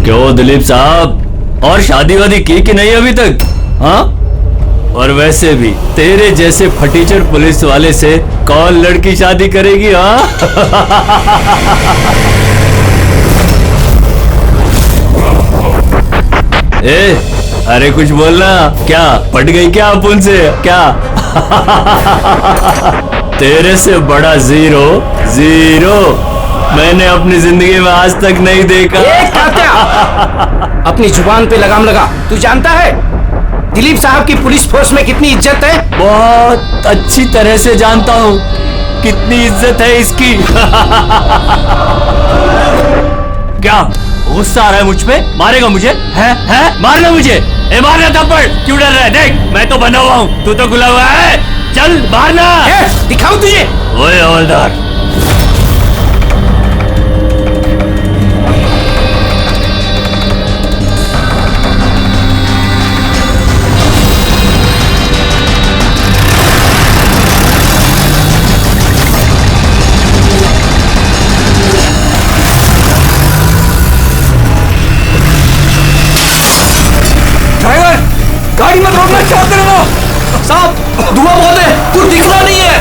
क्यों दिलीप साहब, और शादी वादी की कि नहीं अभी तक? हाँ, और वैसे भी तेरे जैसे फटीचर पुलिस वाले से कौन लड़की शादी करेगी? हाँ अरे कुछ बोलना, क्या पट गई क्या अपन से क्या? तेरे से बड़ा जीरो मैंने अपनी जिंदगी में आज तक नहीं देखा। अपनी जुबान पे लगाम लगा। तू जानता है दिलीप साहब की पुलिस फोर्स में कितनी इज्जत है? बहुत अच्छी तरह से जानता हूँ कितनी इज्जत है इसकी। क्या गुस्सा आ रहा है मुझ पे? मारेगा मुझे? है मारना मुझे? मारना थप्पड़, क्यों डर रहा है? देख मैं तो बना हुआ हूँ, तू तो खुला हुआ है। चल मारना। दिखाऊं तुझे? ओए हवलदार, गाड़ी मत रोकना। क्या कर रहे हो साहब? धुआं बहुत है, कुछ दिखना नहीं है।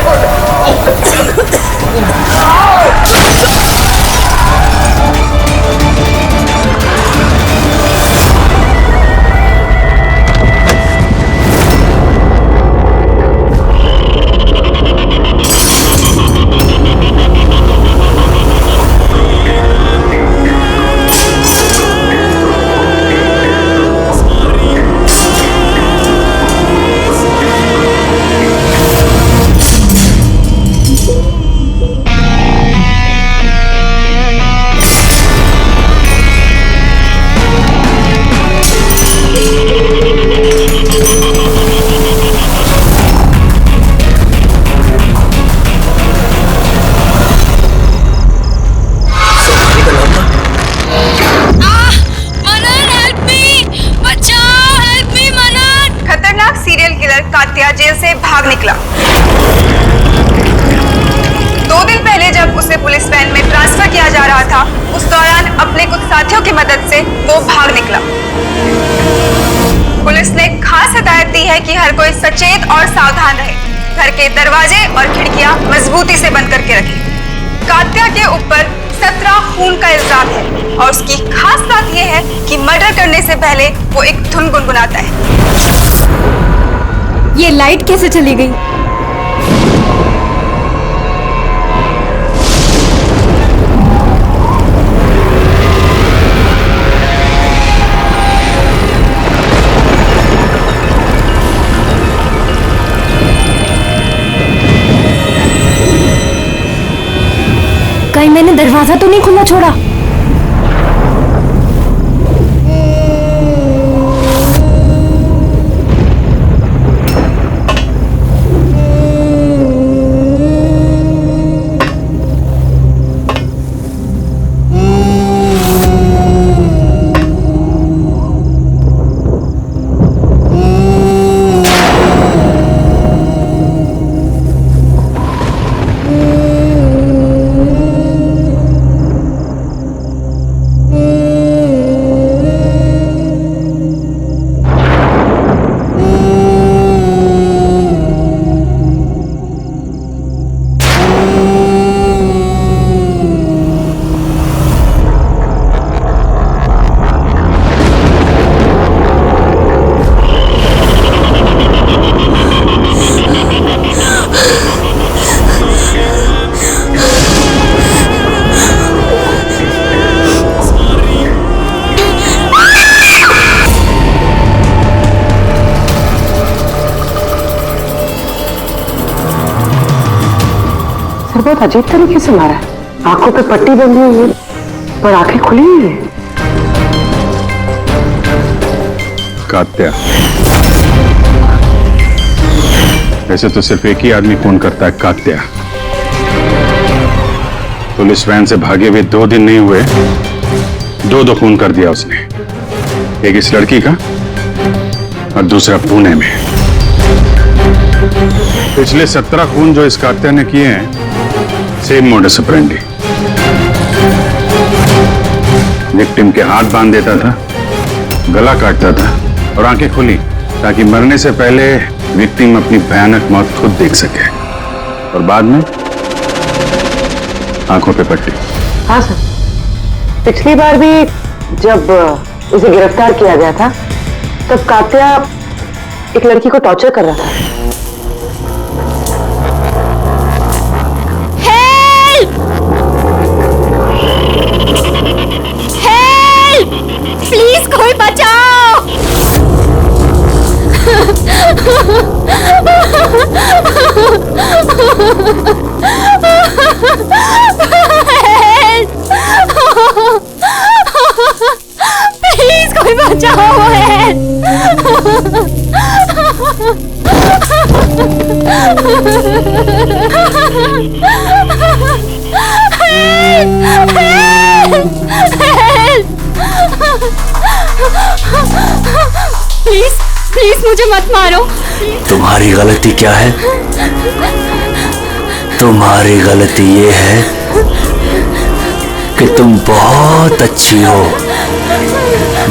जेल से भाग निकला। 2 दिन पहले जब उसे पुलिस वैन में ट्रांसफर किया जा रहा था, उस दौरान अपने कुछ साथियों की मदद से वो भाग निकला। पुलिस ने खास हिदायत दी है कि हर कोई सचेत और सावधान रहे, घर के दरवाजे और खिड़कियां मजबूती से बंद करके रखे। कात्या के ऊपर 17 खून का इल्जाम है और उसकी खास बात यह है कि मर्डर करने से पहले वो एक धुन गुनगुनाता है। ये लाइट कैसे चली गई? कहीं मैंने दरवाजा तो नहीं खुला छोड़ा? बहुत अजीब तरीके से मारा है। आंखों पे पट्टी बंधी हुई है पर आंखें खुली हुई है। कात्या, वैसे तो सिर्फ एक ही आदमी खून करता है, कात्या। पुलिस वैन से भागे हुए 2 दिन नहीं हुए, 2 खून कर दिया उसने। एक इस लड़की का और दूसरा पुणे में। पिछले 17 खून जो इस कात्या ने किए हैं, सेम मोडस ऑपरेंडी। विक्टिम के हाथ बांध देता था, गला काटता था और आंखें खुली ताकि मरने से पहले विक्टिम अपनी भयानक मौत खुद देख सके। और बाद में आंखों पे पट्टी। हाँ सर, पिछली बार भी जब उसे गिरफ्तार किया गया था तब कात्या एक लड़की को टॉर्चर कर रहा था। प्लीज कोई बचाओ। प्लीज कोई बचाओ। प्लीज प्लीज मुझे मत मारो। तुम्हारी गलती क्या है? तुम्हारी गलती ये है कि तुम बहुत अच्छी हो,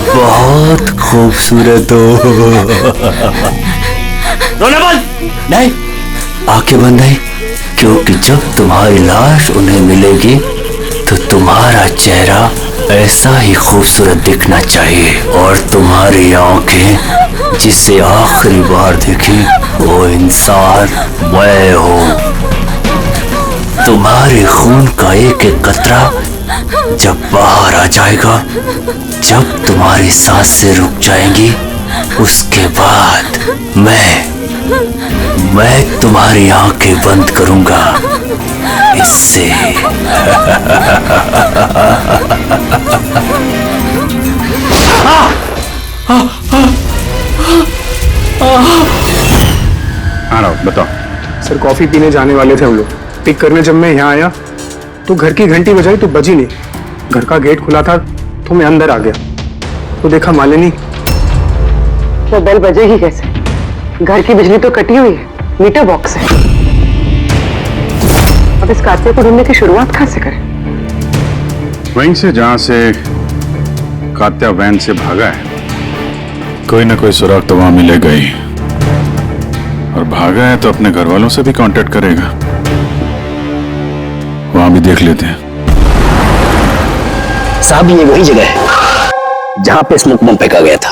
बहुत खूबसूरत हो। रोना बंद नहीं, आंखें बंद नहीं, क्योंकि जब तुम्हारी लाश उन्हें मिलेगी तो तुम्हारा चेहरा ऐसा ही खूबसूरत दिखना चाहिए और तुम्हारी आंखें जिसे आखिरी बार देखी वो इंसान मैं हूं। तुम्हारे खून का एक एक कतरा जब बाहर आ जाएगा, जब तुम्हारी सांसें रुक जाएंगी, उसके बाद मैं तुम्हारी आंखें बंद करूंगा। इससे हाँ बताओ। सर कॉफी पीने जाने वाले थे हम लोग। पिक करने जब मैं यहाँ आया तो घर की घंटी बजाई तो बजी नहीं। घर का गेट खुला था तो मैं अंदर आ गया तो देखा मालिनी। तो बेल बजेगी कैसे? घर की बिजली तो कटी हुई है, मीटर बॉक्स है। अब इस कात्या को ढूंढने की शुरुआत कहां से करें? वहीं से जहां से कात्या वैन से भागा है। कोई ना कोई सुराग तो वहां मिलेगा ही, और भागा है तो अपने घर वालों से भी कांटेक्ट करेगा। वहां भी देख लेते हैं। साहब ये वही जगह है जहां पे स्मोक बम फेंका गया था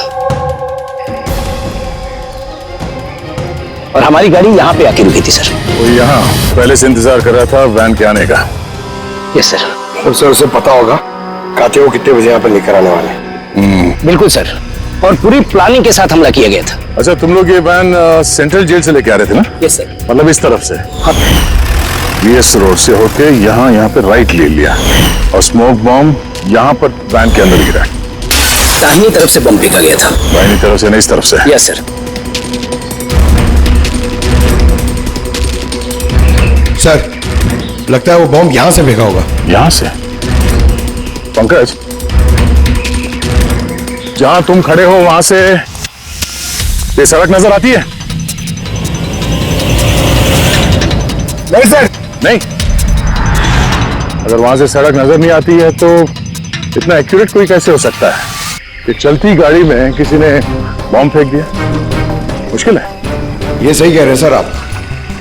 और हमारी गाड़ी यहाँ पे आके रुकी थी सर। वो यहाँ पहले से इंतजार कर रहा था वैन के आने का। Yes sir. और सर उसे पता होगा कात्या को कितने बजे यहाँ पर लेकर आने वाले? बिल्कुल सर, और पूरी प्लानिंग के साथ हमला किया गया था। अच्छा, तुम लोग ये वैन सेंट्रल जेल से लेके आ रहे थे ना? Yes sir. मतलब इस तरफ से? हाँ। बीएस रोड से होके यहाँ पे राइट ले लिया और स्मोक बॉम्ब यहाँ पर वैन के अंदर गिरा। दाहिनी तरफ से बम फेंका गया था। दाहिनी तरफ से नहीं, इस तरफ से? Yes sir. सर लगता है वो बॉम्ब यहाँ से फेंका होगा। यहाँ से? पंकज, जहां तुम खड़े हो वहां से ये सड़क नजर आती है? नहीं सर। नहीं? अगर वहां से सड़क नजर नहीं आती है तो इतना एक्यूरेट कोई कैसे हो सकता है कि चलती गाड़ी में किसी ने बॉम्ब फेंक दिया? मुश्किल है। ये सही कह रहे हैं सर आप।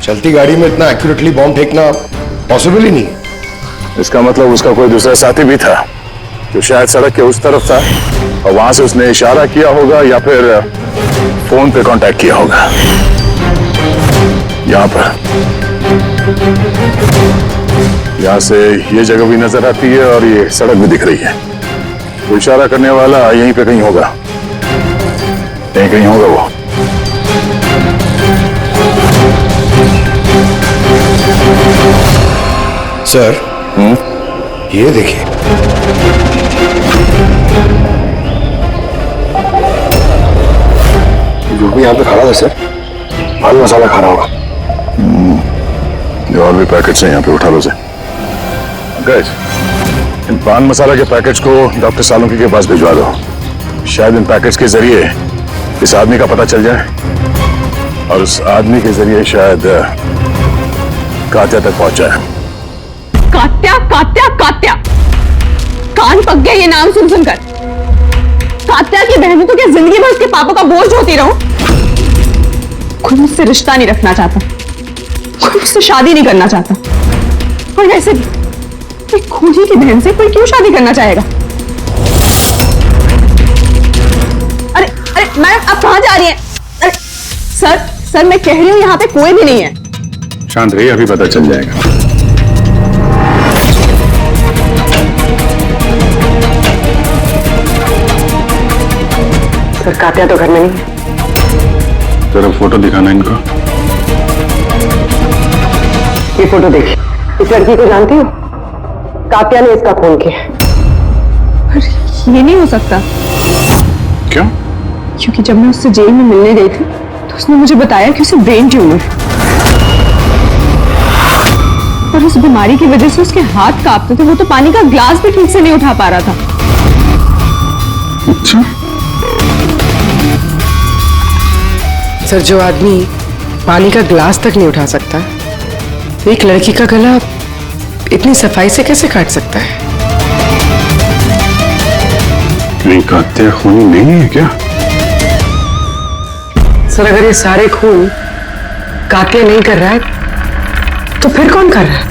चलती गाड़ी में इतना एक्यूरेटली बॉम्ब फेंकना पॉसिबल ही नहीं। इसका मतलब उसका कोई दूसरा साथी भी था जो शायद सड़क के उस तरफ था और वहां से उसने इशारा किया होगा या फिर फोन पे कांटेक्ट किया होगा। यहाँ से ये जगह भी नजर आती है और ये सड़क भी दिख रही है। वो इशारा करने वाला यहीं पे कहीं होगा, यहीं कहीं होगा वो। सर ये देखिए, जो भी यहाँ पे खड़ा था सर, पान मसाला खा रहा होगा। और भी पैकेट्स हैं यहाँ पे, उठा लो से। गैस, इन पान मसाला के पैकेट्स को डॉक्टर सालुंकी के पास भिजवा दो। शायद इन पैकेट्स के जरिए इस आदमी का पता चल जाए और उस आदमी के जरिए शायद कात्या तक पहुंच जाए। कात्या कात्या कात्या कान पक गया ये नाम सुन सुनकर। कात्या की बहन तो क्या जिंदगी भर उसके पापा का बोझ होती रहूं? कोई मुझसे रिश्ता नहीं रखना चाहता, कोई मुझसे शादी नहीं करना चाहता। और वैसे भी एक खूनी की बहन से कोई क्यों शादी करना चाहेगा? अरे अरे मैडम, आप कहां जा रही हैं? अरे सर मैं कह रही हूं यहाँ पे कोई भी नहीं है। शांत रहिए, अभी पता चल जाएगा। सर कात्या तो घर में नहीं है। जरा फोटो दिखाना इनको। ये फोटो देखिए, इस लड़की को जानती हो? कात्या ने इसका खून किया। ये नहीं हो सकता। क्यों? क्योंकि जब मैं उससे जेल में मिलने गई थी तो उसने मुझे बताया कि उसे ब्रेन ट्यूमर है और उस बीमारी की वजह से उसके हाथ कांपते थे। वो तो पानी का ग्लास भी ठीक से नहीं उठा पा रहा था। अच्छा, सर जो आदमी पानी का ग्लास तक नहीं उठा सकता, एक लड़की का गला इतनी सफाई से कैसे काट सकता है? नहीं, कात्या खूनी नहीं है क्या? सर अगर ये सारे खून कात्या नहीं कर रहा है तो फिर कौन कर रहा है?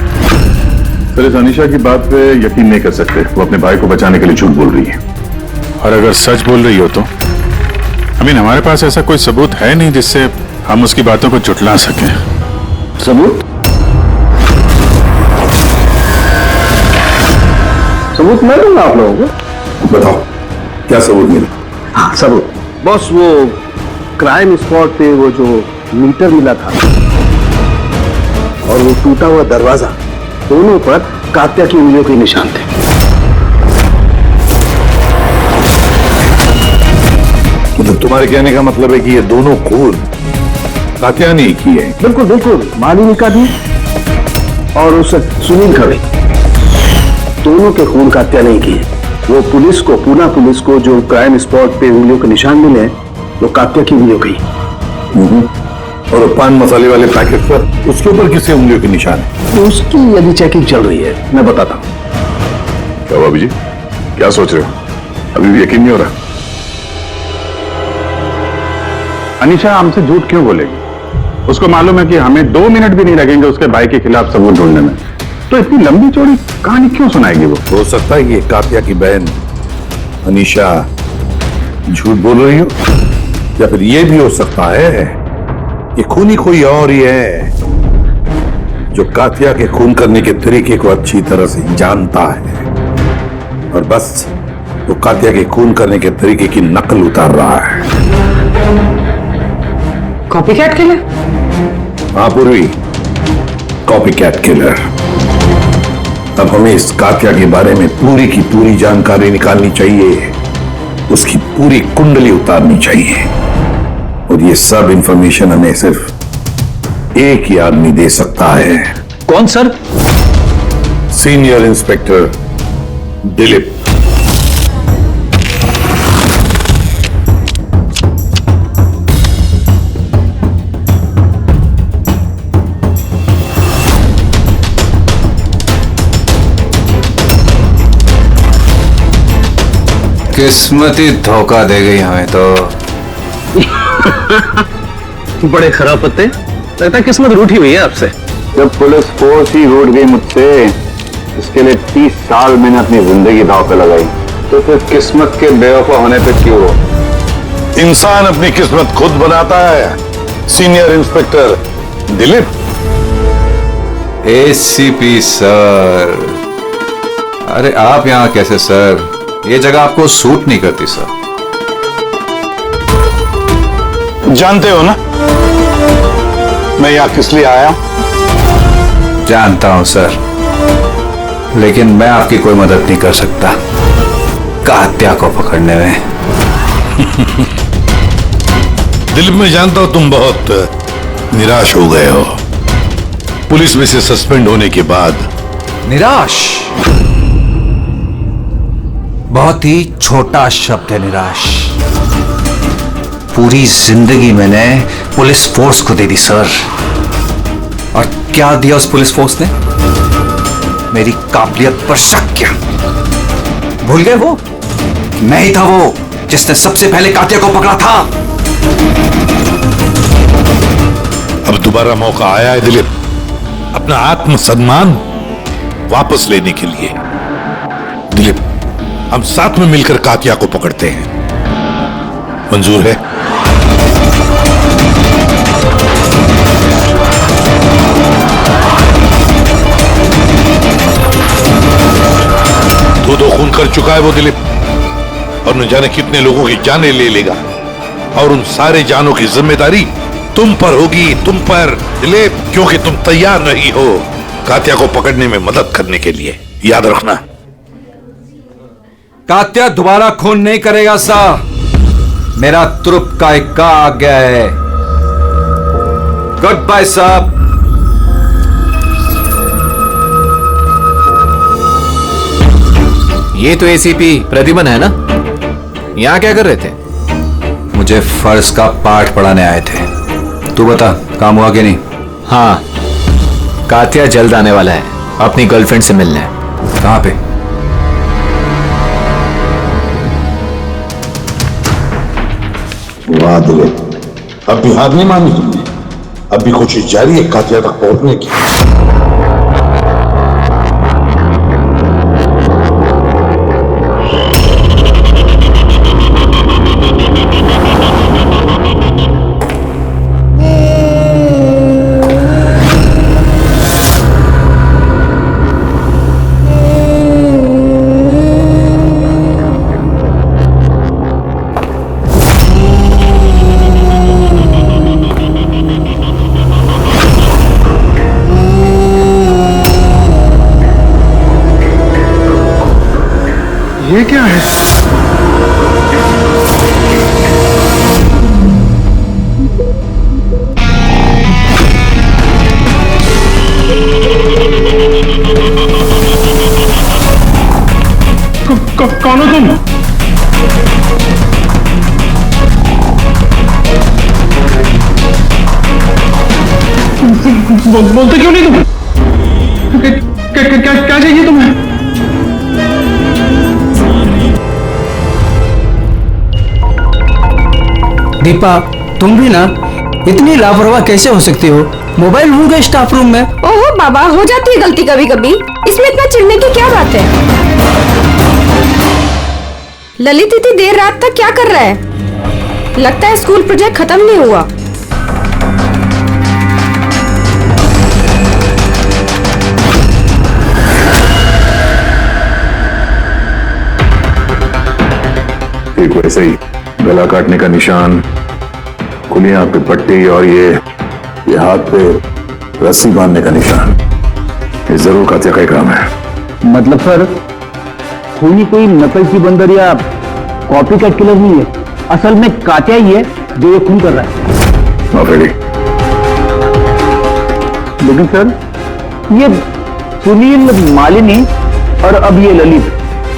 सर, इस अनीशा की बात पे यकीन नहीं कर सकते। वो अपने भाई को बचाने के लिए झूठ बोल रही है। और अगर सच बोल रही हो तो हमारे पास ऐसा कोई सबूत है नहीं जिससे हम उसकी बातों को झुठला सकें। सबूत? सबूत मैं दूंगा आप लोगों को। बताओ, क्या सबूत मिला? हाँ सबूत बॉस, वो क्राइम स्पॉट पे वो जो मीटर मिला था और वो टूटा हुआ दरवाजा, दोनों पर कात्या की उंगलियों के निशान थे। मतलब तुम्हारे कहने का मतलब है कि ये दोनों खून कात्या ने की है? बिल्कुल बिल्कुल, मालिनी का भी और उस सुनील का भी। दोनों के खून कात्या नहीं किए। वो पुलिस को, पूना पुलिस को जो क्राइम स्पॉट पे उंगलियों के निशान मिले वो कात्या की उंगलियों की। और पान मसाले वाले पैकेट पर उसके ऊपर किसके उंगलियों के निशान है? तो उसकी अभी चेकिंग चल रही है, मैं बताता हूँ। क्या भाभी जी, क्या सोच रहे हो? अभी भी यकीन नहीं हो रहा? अनीशा हमसे झूठ क्यों बोलेगी? उसको मालूम है कि हमें 2 मिनट भी नहीं लगेंगे उसके भाई के खिलाफ सबूत ढूंढने में, तो इतनी लंबी चौड़ी कहानी क्यों सुनाएगी वो? हो सकता है ये कात्या की बहन अनीशा झूठ बोल रही हो, या फिर ये भी हो सकता है कि खूनी कोई और ही है जो कात्या के खून करने के तरीके को अच्छी तरह से जानता है और बस वो कात्या के खून करने के तरीके की नकल उतार रहा है। Copycat killer? हाँ पूर्वी, कॉपीकैट किलर। अब हमें इस कात्या के बारे में पूरी की पूरी जानकारी निकालनी चाहिए, उसकी पूरी कुंडली उतारनी चाहिए और ये सब इंफॉर्मेशन हमें सिर्फ एक ही आदमी दे सकता है। कौन सर? Senior inspector Dilip. किस्मत ही धोखा दे गई हमें तो। बड़े खराब पत्ते, लगता है किस्मत रूठी हुई है आपसे। जब पुलिस फोर्स ही रूठ गई मुझसे, इसके लिए 30 साल मैंने अपनी जिंदगी दांव पे लगाई, तो फिर किस्मत के बेवफा होने पे क्यों हो? इंसान अपनी किस्मत खुद बनाता है, senior inspector Dilip. ACP sir, अरे आप यहाँ कैसे सर? ये जगह आपको सूट नहीं करती सर। जानते हो ना मैं यहाँ किस लिए आया? जानता हूं सर, लेकिन मैं आपकी कोई मदद नहीं कर सकता कात्या को पकड़ने में। दिल में जानता हूं तुम बहुत निराश हो गए हो पुलिस में से सस्पेंड होने के बाद। निराश बहुत ही छोटा शब्द है, निराश। पूरी जिंदगी मैंने पुलिस फोर्स को दे दी सर, और क्या दिया उस पुलिस फोर्स ने? मेरी काबिलियत पर शक किया, भूल गए वो? मैं ही था वो जिसने सबसे पहले कातिया को पकड़ा था। अब दोबारा मौका आया है दिलीप, अपना आत्मसम्मान वापस लेने के लिए। दिलीप, हम साथ में मिलकर कातिया को पकड़ते हैं, मंजूर है? दो खून कर चुका है वो दिलीप, और न जाने कितने लोगों की जानें ले लेगा, और उन सारे जानों की जिम्मेदारी तुम पर होगी, तुम पर दिलीप, क्योंकि तुम तैयार नहीं हो कातिया को पकड़ने में मदद करने के लिए। याद रखना। कात्या दोबारा खून नहीं करेगा साहब, मेरा तुरुप का इक्का आ गया है। गुड बाय साहब। ये तो एसीपी प्रद्युमन है ना? यहां क्या कर रहे थे? मुझे फर्ज का पाठ पढ़ाने आए थे। तू बता, काम हुआ कि नहीं? हाँ, कातिया जल्द आने वाला है, अपनी गर्लफ्रेंड से मिलने। कहां पे? वाह दिलीप, अब भी हार नहीं मानी तुमने, अब भी कोशिश जारी है कातिया तक पहुंचने की। ये क्या है? कौन हो तुम? बोलते क्यों नहीं तुम? क्या चाहिए तुम्हें? दीपा, तुम भी ना इतनी लापरवाह कैसे हो सकती हो? मोबाइल भूल गए स्टाफ रूम में। ओहो बाबा, हो जाती है गलती कभी कभी, इसमें इतना चिढ़ने की क्या बात है? ललित इतनी देर रात तक क्या कर रहा है? लगता है स्कूल प्रोजेक्ट खत्म नहीं हुआ। ठीक वैसे ही गला काटने का निशान, खुली आंख पे पट्टी, और ये हाथ पे रस्सी बांधने का निशान, ये जरूर कातिया का ही काम है। मतलब सर, खूनी कोई नकल की बंदर या कॉपी कैट किलर नहीं है, असल में कातिया ही है जो ये खून कर रहा है। ऑलरेडी। लेकिन सर, ये सुनील, मालिनी और अब ये ललित,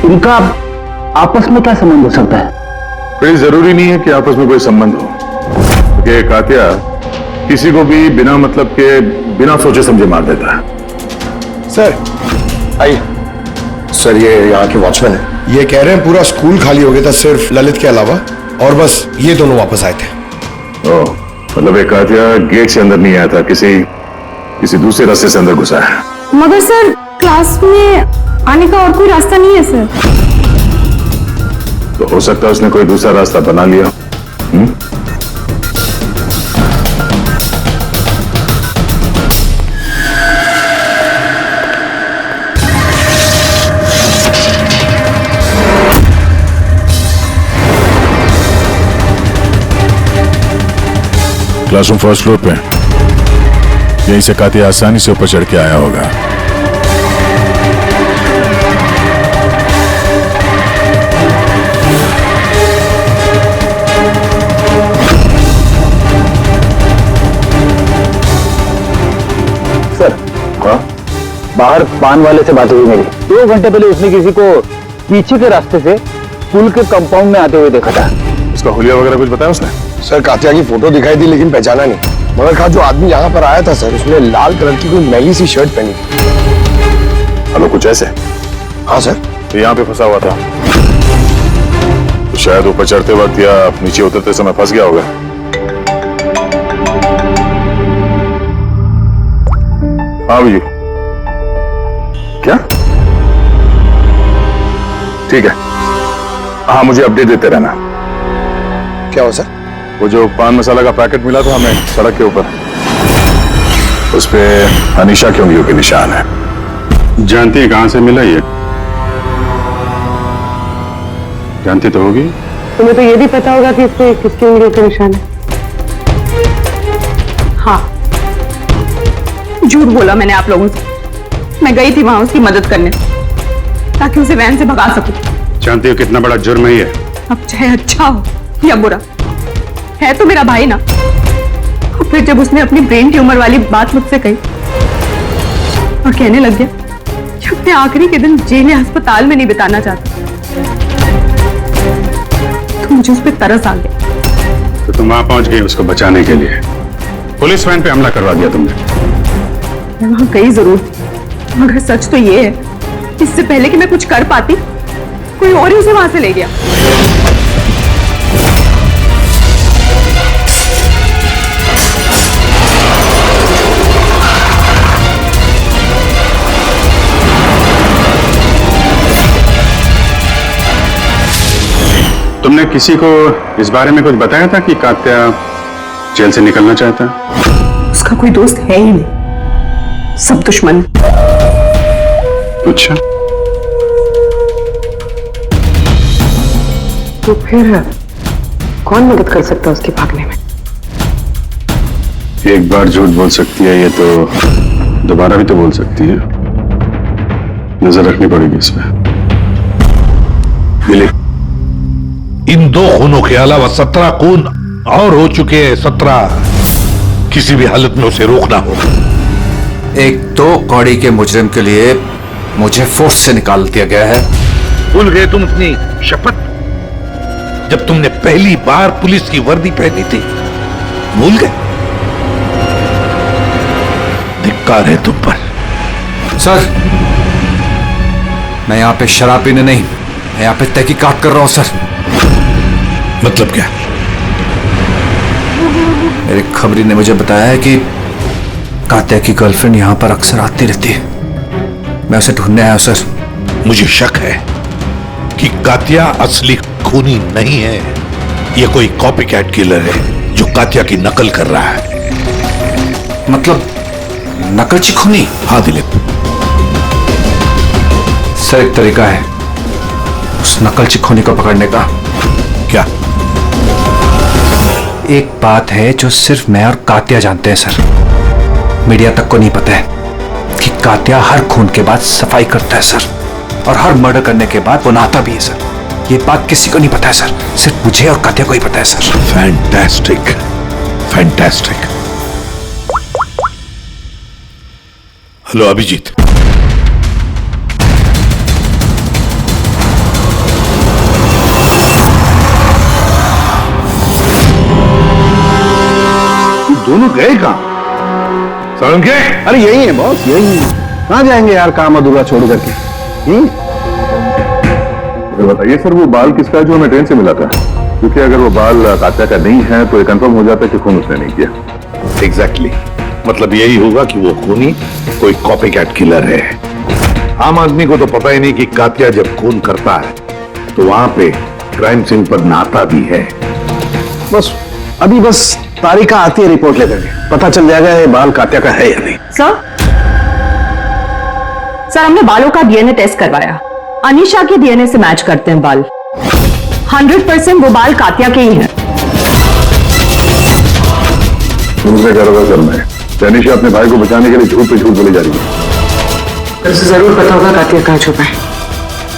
इनका आपस में क्या संबंध हो सकता है? कोई जरूरी नहीं है कि आपस में कोई संबंध हो, कि कातिया किसी को भी बिना मतलब के, बिना सोचे समझे मार देता है। सर आइए। सर ये यहाँ के वॉचमैन है, ये कह रहे हैं पूरा स्कूल खाली हो गया था सिर्फ ललित के अलावा, और बस ये दोनों वापस आए थे। ओह, मतलब एक कातिया गेट से अंदर नहीं आया था, किसी दूसरे रास्ते से अंदर घुसा है। मगर सर, क्लास में आने का और कोई रास्ता नहीं है सर। तो हो सकता है उसने कोई दूसरा रास्ता बना लिया। क्लासरूम फर्स्ट फ्लोर पे, यहीं से कातिया आसानी से ऊपर चढ़ के आया होगा। बाहर पान वाले से बात हुई मेरी। 2 घंटे पहले उसने किसी को पीछे के रास्ते से पुल के कंपाउंड में आते हुए देखा था। उसका हुलिया वगैरह कुछ बताया उसने? सर कातिया की फोटो दिखाई थी लेकिन पहचाना नहीं, मगर कहा जो आदमी यहाँ पर आया था सर, उसने लाल कलर की कोई मैली सी शर्ट पहनी थी। हेलो, कुछ ऐसे? हाँ सर। तो यहाँ पे फंसा हुआ था, तो शायद ऊपर चढ़ते वक्त या नीचे उतरते समय फंस गया होगा। हाँ भैया, क्या? ठीक है, हाँ मुझे अपडेट देते रहना। क्या हो सर? वो जो पान मसाला का पैकेट मिला था हमें सड़क के ऊपर, उस पे अनीशा की उंगलियों के निशान है। जानती है कहां से मिला ये? जानती तो होगी। तुम्हें तो ये भी पता होगा कि इस पे किसकी उंगलियों के निशान है। हाँ, झूठ बोला मैंने आप लोगों से। मैं गई थी वहां उसकी मदद करने ताकि उसे वैन से भगा सकूं। जानती हो कितना बड़ा जुर्म है ये? अब चाहे अच्छा हो या बुरा, है तो मेरा भाई ना। और फिर जब उसने अपनी ब्रेन ट्यूमर वाली बात मुझसे कही और कहने लग गया कि अपने आखिरी के दिन जेल या अस्पताल में नहीं बिताना चाहता, तो मुझे उस पर तरस आ गया। तो तुम वहां पहुंच गई उसको बचाने के लिए, पुलिस वैन पे हमला करवा दिया तुमने। मैं वहां गई जरूर, मगर सच तो ये है, इससे पहले कि मैं कुछ कर पाती, कोई और ही उसे वहां से ले गया। तुमने किसी को इस बारे में कुछ बताया था कि कात्या जेल से निकलना चाहता है? उसका कोई दोस्त है ही नहीं, सब दुश्मन। अच्छा, तो फिर कौन मदद कर सकता है उसके भागने में? एक बार झूठ बोल सकती है ये तो दोबारा भी तो बोल सकती है। नजर रखनी पड़ेगी इस पे। दिलीप, इन 2 खूनों के अलावा 17 खून और हो चुके हैं। 17 किसी भी हालत में उसे रोकना होगा। एक तो कौड़ी के मुजरिम के लिए मुझे फोर्स से निकाल दिया गया है। भूल गए तुम अपनी शपथ जब तुमने पहली बार पुलिस की वर्दी पहनी थी? भूल गए? धिक्कार है तुम पर। सर, मैं यहां पे शराब पीने नहीं, मैं यहां पे तहकीकात कर रहा हूं सर। मतलब क्या? मेरे खबरी ने मुझे बताया है कि कात्या की गर्लफ्रेंड यहां पर अक्सर आती रहती है। मैं उसे ढूंढने आया हूं सर। मुझे शक है कि कात्या असली खूनी नहीं है। यह कोई कॉपी कैट किलर है जो कात्या की नकल कर रहा है। मतलब नकलची खूनी? हाँ दिलीप, सर एक तरीका है उस नकलची खूनी को पकड़ने का। क्या? एक बात है जो सिर्फ मैं और कात्या जानते हैं सर, मीडिया तक को नहीं पता है कि कात्या हर खून के बाद सफाई करता है सर, और हर मर्डर करने के बाद वो नहाता भी है सर। ये बात किसी को नहीं पता है सर, सिर्फ मुझे और कात्या को ही पता है sir. Fantastic, fantastic. Hello Abhijit, दोनों गए कहां? समझ गए? अरे यही है बॉस, यही है। कहां जाएंगे यार काम अधूरा छोड़ करके? बताइए सर, वो बाल किसका है जो हमें ट्रेन से मिला था? क्योंकि अगर वो बाल कात्या का नहीं है तो ये कंफर्म हो जाता है कि खून उसने नहीं किया। एग्जैक्टली, मतलब यही होगा कि वो खूनी कोई कॉपी कैट किलर है। आम आदमी को तो पता ही नहीं कि कात्या जब खून करता है तो वहां पे क्राइम सीन पर नहाता भी है। बस अभी बस तारिका आती है रिपोर्ट लेकर के, पता चल जाएगा ये बाल कात्या का है या नहीं। सर हमने बालों का डीएनए टेस्ट करवाया, अनीशा के डीएनए से मैच करते हैं बाल। 100% वो बाल कात्या के ही हैं। तुमसे कार्रवाई करना है। अनीशा अपने भाई को बचाने के लिए झूठ पे झूठ बोली जा रही है। उसे जरूर पता होगा कात्या कहाँ छुपा है,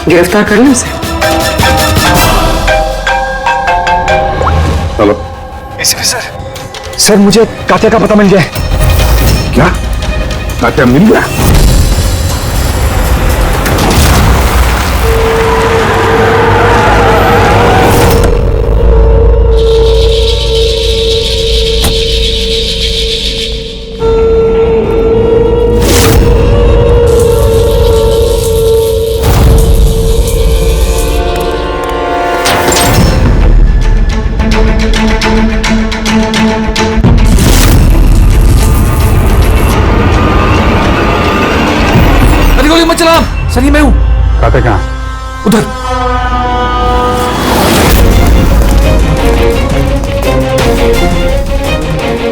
गिरफ्तार कर लें उसे। हेलो एसीपी सर, सर मुझे कात्या का पता मिल गया है। क्या? कात्या मिल गया?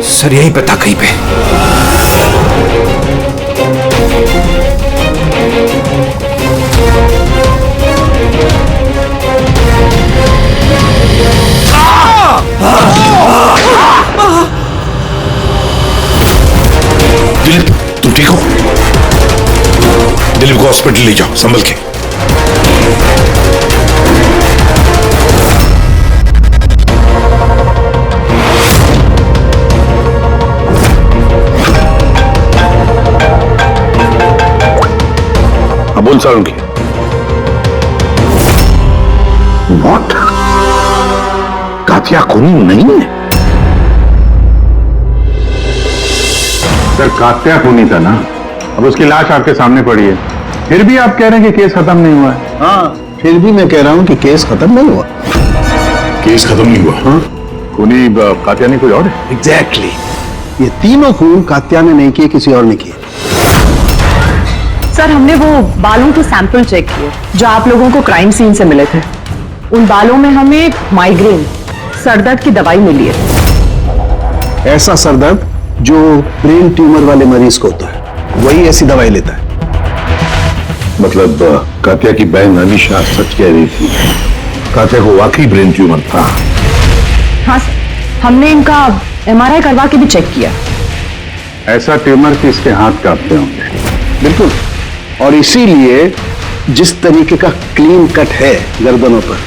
सर यहीं पे था कहीं पे। दिलीप, तुम ठीक हो? दिलीप को हॉस्पिटल ले जाओ संभल के। बोल सारुंखी। व्हाट? कातिया खूनी नहीं है? सर कात्या खूनी था ना, अब उसकी लाश आपके सामने पड़ी है, फिर भी आप कह रहे हैं कि केस खत्म नहीं हुआ है। हाँ, फिर भी मैं कह रहा हूं कि केस खत्म नहीं हुआ। केस खत्म नहीं हुआ? हाँ? खूनी कात्या नहीं कोई और है? एग्जैक्टली। ये तीनों खून कात्या ने नहीं किए, किसी और ने किए। सर, हमने वो बालों के सैंपल चेक किए जो आप लोगों को क्राइम सीन से मिले थे। उन बालों में हमें माइग्रेन, सरदर्द की दवाई मिली है। ऐसा सरदर्द जो ब्रेन ट्यूमर वाले मरीज को होता है, वही ऐसी दवाई लेता है। मतलब कातिया की बहन अनीशा सच कह रही थी, कातिया को वाकई ब्रेन ट्यूमर था। हाँ सर, हमने इनका MRI करवा के भी चेक किया। ऐसा ट्यूमर कि इसके हाथ कांपते होंगे। बिल्कुल, और इसीलिए जिस तरीके का क्लीन कट है गर्दनों पर,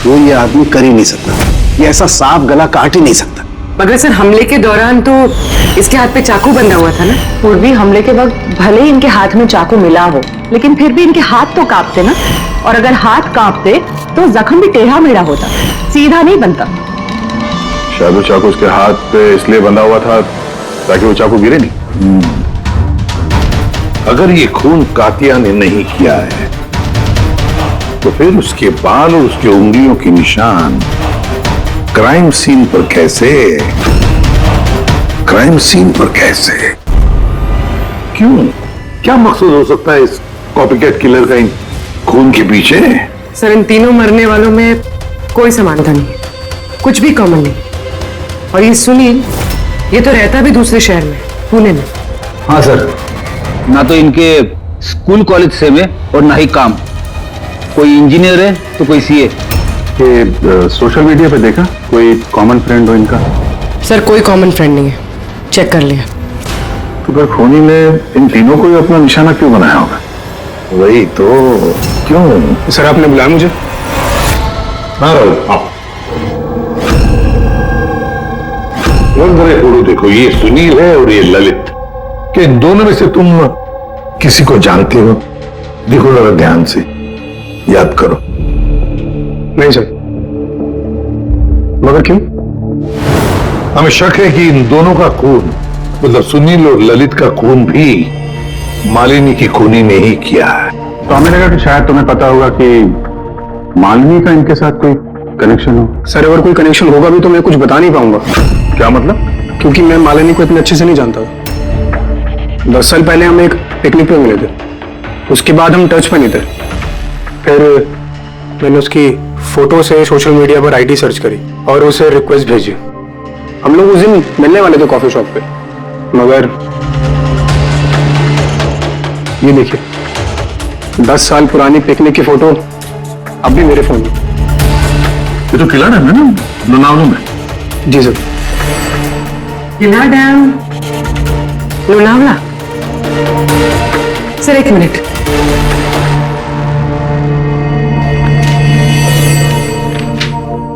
वो ये आदमी कर ही नहीं सकता। ये ऐसा साफ गला काट ही नहीं सकता। मगर सर हमले के दौरान तो इसके हाथ पे चाकू बंधा हुआ था ना। पूर्वी हमले के वक्त भले ही इनके हाथ में चाकू मिला हो, लेकिन फिर भी इनके हाथ तो कांपते ना, और अगर हाथ कांपते तो जख्म भी टेढ़ा मेढ़ा होता, सीधा नहीं बनता। शायद वो चाकू उसके हाथ पे इसलिए बंधा हुआ था ताकि वो चाकू गिरे नहीं। अगर ये खून कातिया ने नहीं किया है तो फिर उसके बाल और उसके उंगलियों के निशान क्राइम सीन पर कैसे? क्राइम सीन पर कैसे? क्यों? क्या मकसद हो सकता है इस कॉपीकैट किलर का इन खून के पीछे? सर इन तीनों मरने वालों में कोई समानता नहीं है, कुछ भी कॉमन नहीं। और ये सुनील, ये तो रहता भी दूसरे शहर में, पुणे में। हाँ सर, ना तो इनके स्कूल कॉलेज से में और ना ही काम। कोई इंजीनियर है तो कोई सीए। सोशल मीडिया पे देखा कोई कॉमन फ्रेंड हो इनका? सर कोई कॉमन फ्रेंड नहीं है, चेक कर लिया। तो फिर खूनी ने इन तीनों को ही अपना निशाना क्यों बनाया होगा? वही तो, क्यों? सर आपने बुलाया मुझे? हाँ आओ। फोटो देखो, ये सुनील है और ये ललित। कि इन दोनों में से तुम किसी को जानते हो? देखो जरा ध्यान से, याद करो। नहीं सर। मगर क्यों? हमें शक है कि इन दोनों का खून, मतलब सुनील और ललित का खून भी मालिनी की खूनी ने ही किया है। तो हमें लगा कि शायद तुम्हें पता होगा कि मालिनी का इनके साथ कोई कनेक्शन हो। सर अगर कोई कनेक्शन होगा भी तो मैं कुछ बता नहीं पाऊंगा। क्या मतलब? क्योंकि मैं मालिनी को इतने अच्छे से नहीं जानता। 10 साल पहले हम एक पिकनिक पे मिले थे, उसके बाद हम टच पे नहीं थे। फिर मैंने उसकी फोटो से सोशल मीडिया पर आईडी सर्च करी और उसे रिक्वेस्ट भेजी। हम लोग उस दिन मिलने वाले थे कॉफी शॉप पे, मगर ये देखिए 10 साल पुरानी पिकनिक की फोटो अब भी मेरे फोन में। ये तो किला डैम है ना, लोनावला में? जी सर। किला डैम, लोनावला? सर एक मिनट।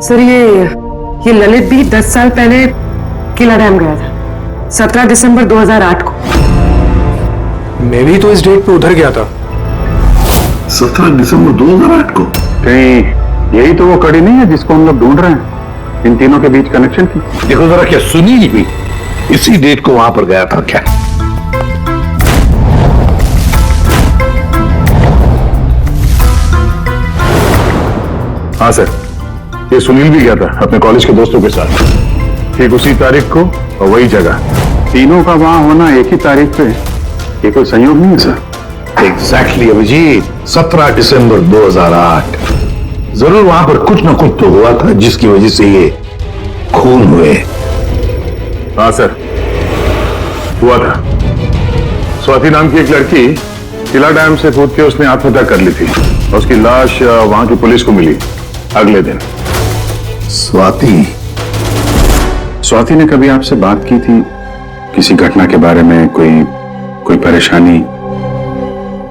सर ये ललित भी 10 साल पहले किला डैम गया था, 17 दिसंबर 2008 को। मैं भी तो इस डेट पे उधर गया था। 17 दिसंबर 2008 को? कहीं यही तो वो कड़ी नहीं है जिसको हम लोग ढूंढ रहे हैं, इन तीनों के बीच कनेक्शन की? देखो जरा, क्या सुनील भी इसी डेट को वहां पर गया था क्या? हाँ सर, ये सुनील भी गया था अपने कॉलेज के दोस्तों के साथ, ठीक उसी तारीख को और वही जगह। तीनों का वहां होना एक ही तारीख पे, ये कोई संयोग नहीं है सर? एग्जैक्टली अभिजीत, 17 दिसंबर 2008। जरूर वहां पर कुछ ना कुछ तो हुआ था जिसकी वजह से ये खून हुए। हाँ सर, हुआ था। स्वाति नाम की एक लड़की किला डैम से कूद के उसने आत्महत्या कर ली थी और उसकी लाश वहां की पुलिस को मिली अगले दिन। स्वाति ने कभी आपसे बात की थी किसी घटना के बारे में, कोई परेशानी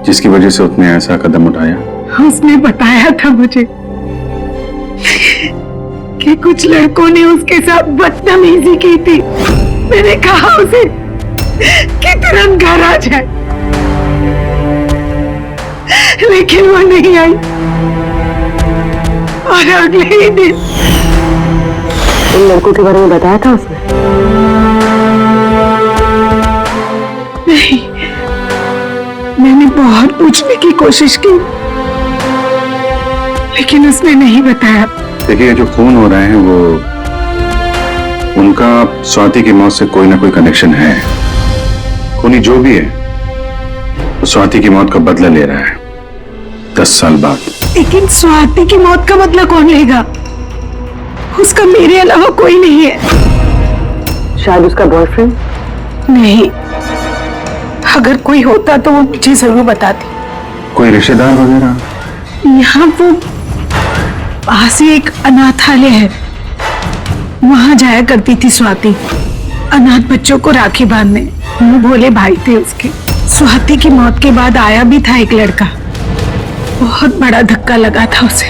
जिसकी वजह से उसने ऐसा कदम उठाया? उसने बताया था मुझे कि कुछ लड़कों ने उसके साथ बदतमीजी की थी। मैंने कहा उसे कि तुरंत घर आ जाए, लेकिन वो नहीं आई और अगले ही दिन उन लड़कों के बारे में बताया था उसने? नहीं, मैंने बहुत पूछने की कोशिश की लेकिन उसने नहीं बताया। देखिए, जो खून हो रहे हैं वो उनका स्वाति की मौत से कोई ना कोई कनेक्शन है। खूनी जो भी है वो स्वाति की मौत का बदला ले रहा है 10 साल बाद। लेकिन स्वाति की मौत का बदला कौन लेगा? उसका मेरे अलावा कोई नहीं है। शायद उसका बॉयफ्रेंड? नहीं, अगर कोई होता तो वो मुझे जरूर बताती। कोई रिश्तेदार वगैरह? यहाँ वो पास ही एक अनाथालय है, वहां जाया करती थी स्वाति अनाथ बच्चों को राखी बांधने। वो भोले भाई थे उसके। स्वाति की मौत के बाद आया भी था एक लड़का, बहुत बड़ा धक्का लगा था उसे।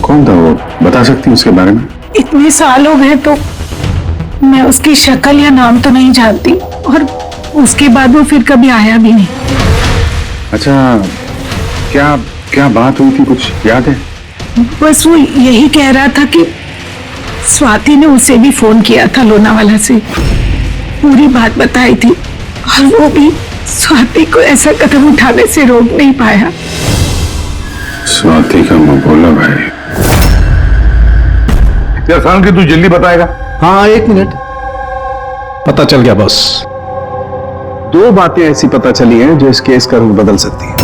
कौन था वो, बता सकती हैं उसके बारे में? इतने साल हो गए तो मैं उसकी शक्ल या नाम तो नहीं जानती, और उसके बाद वो फिर कभी आया भी नहीं। अच्छा, क्या बात हुई थी, कुछ याद है? बस वो यही कह रहा था कि स्वाति ने उसे भी फोन किया था लोनावाला से, पूरी बात बताई थी, और वो भी स्वाति को ऐसा कदम उठाने से रोक नहीं पाया। स्वाति का मबोला भाई। क्या साल की तू जल्दी बताएगा? हाँ, 1 मिनट। पता चल गया बॉस। 2 बातें ऐसी पता चली हैं जो इस केस का रुख बदल सकती हैं।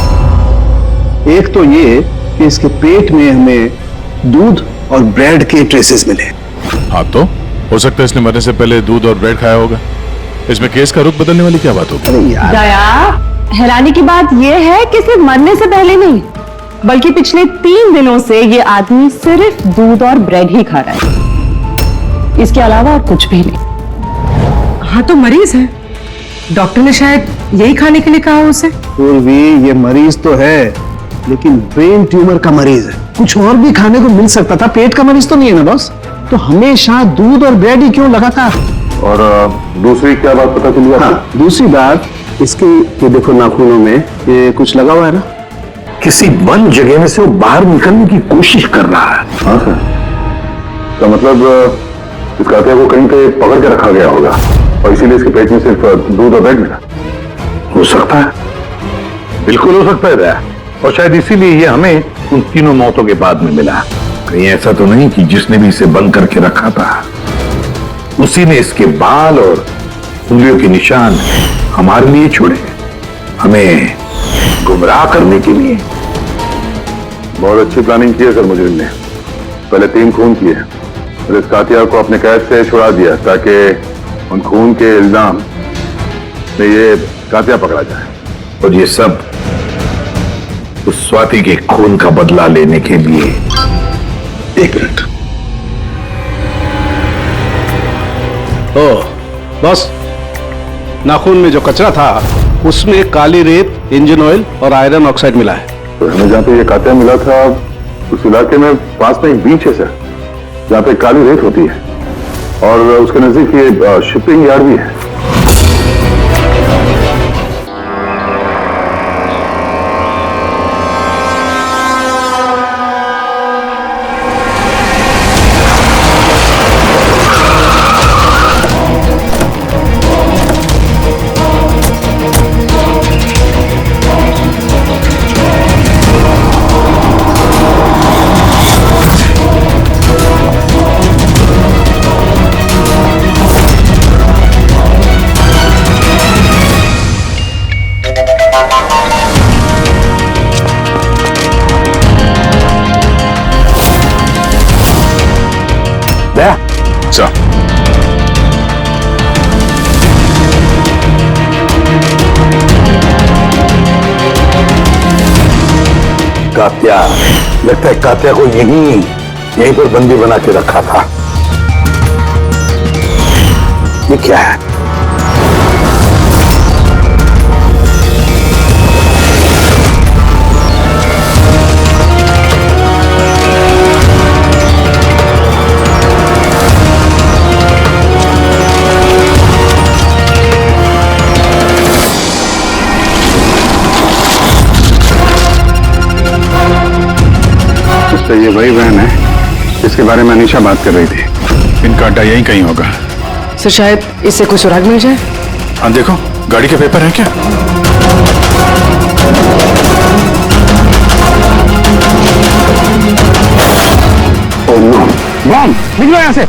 एक तो ये कि इसके पेट में हमें दूध और ब्रेड के ट्रेसेस मिले। हाँ, तो हो सकता है इसने मरने से पहले दूध और ब्रेड खाया होगा। इसमें केस का रुख बदलने वाली क्या बात होगी? दया, हैरानी की बात यह है कि सिर्फ मरने से पहले नहीं, बल्कि पिछले 3 दिनों से ये आदमी सिर्फ दूध और ब्रेड ही खा रहा है, इसके अलावा और कुछ भी नहीं। हाँ, तो मरीज है, डॉक्टर ने शायद यही खाने के लिए कहा उसे। पूर्वी, ये मरीज तो है लेकिन ब्रेन ट्यूमर का मरीज है। कुछ और भी खाने को मिल सकता था, पेट का मरीज तो नहीं है ना बॉस। तो हमेशा दूध और ब्रेड ही क्यों लगातार? और दूसरी क्या बात पता चली? हाँ, दूसरी बात इसकी, ये देखो नाखूनों में ये कुछ लगा हुआ है ना, किसी बंद जगह में से वो बाहर निकलने की कोशिश कर रहा है। हाँ सर, तो मतलब इस कातिया को कहीं पे पकड़ के रखा गया होगा और इसीलिए इसके पेट में सिर्फ दूध और ब्रेड मिला। हो सकता है, बिल्कुल हो सकता है दया, और शायद इसीलिए ये हमें उन तीनों मौतों के बाद में मिला। कहीं ऐसा तो नहीं कि जिसने भी इसे बंद करके रखा था उसी ने इसके बाल और उंगलियों के निशान हमारे लिए छोड़े, हमें गुमराह करने के लिए। बहुत अच्छी प्लानिंग की है सर मुजरिम ने। पहले 3 खून किए और इस कातिया को अपने कैद से छुड़ा दिया ताकि उन खून के इल्जाम में ये कातिया पकड़ा जाए। और ये सब उस स्वाति के खून का बदला लेने के लिए। 1 मिनट। बस, नाखून में जो कचरा था उसमें काली रेत, इंजन ऑयल और आयरन ऑक्साइड मिला है। तो हमें जहाँ पे ये कातिया मिला था उस इलाके में पास में एक बीच है सर, जहाँ पे काली रेत होती है, और उसके नजदीक ये शिपिंग यार्ड भी है। कात्या, लगता है कात्या को यहीं पर बंदी बना के रखा था। ये क्या है? तो ये वही बहन है जिसके बारे में अनीशा बात कर रही थी। इनका अड्डा यहीं कहीं होगा। सर शायद इससे कोई सुराग मिल जाए। हाँ देखो, गाड़ी के पेपर हैं क्या? ओह नो, बम! निकलो यहाँ से।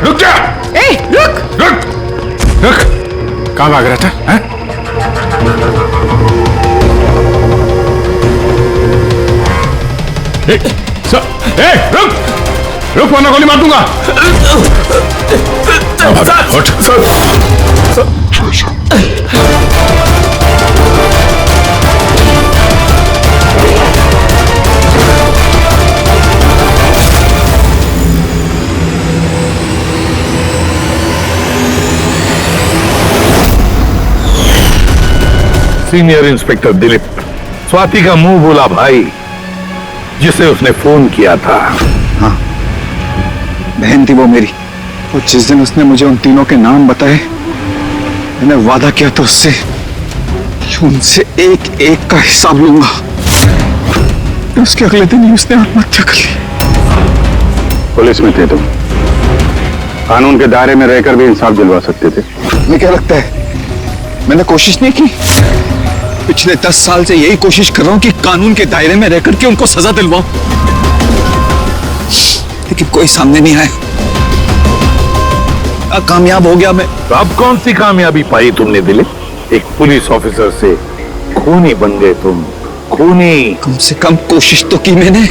रुक जा! रुक! कहाँ भाग रहा था? हैं? रुक वरना गोली मार दूंगा। सीनियर इंस्पेक्टर दिलीप, स्वाति का मुंह बोला भाई जिसे उसने फोन किया था। हाँ, बहन थी वो मेरी। और जिस दिन उसने मुझे उन तीनों के नाम बताए, मैंने वादा किया था उससे कि उनसे एक एक का हिसाब लूंगा। उसके अगले दिन ही उसने आत्महत्या कर ली। पुलिस में थे तुम, कानून के दायरे में रहकर भी इंसाफ दिलवा सकते थे। तुम्हें क्या लगता है मैंने कोशिश नहीं की? पिछले 10 साल से यही कोशिश कर रहा हूं कि कानून के दायरे में रहकर के उनको सजा दिलवाऊं, लेकिन कोई सामने नहीं आया। कामयाब हो गया मैं। तो अब कौन सी कामयाबी पाई तुमने दिलीप? एक पुलिस ऑफिसर से खूनी बन गए तुम, खूनी। कम से कम कोशिश तो की मैंने।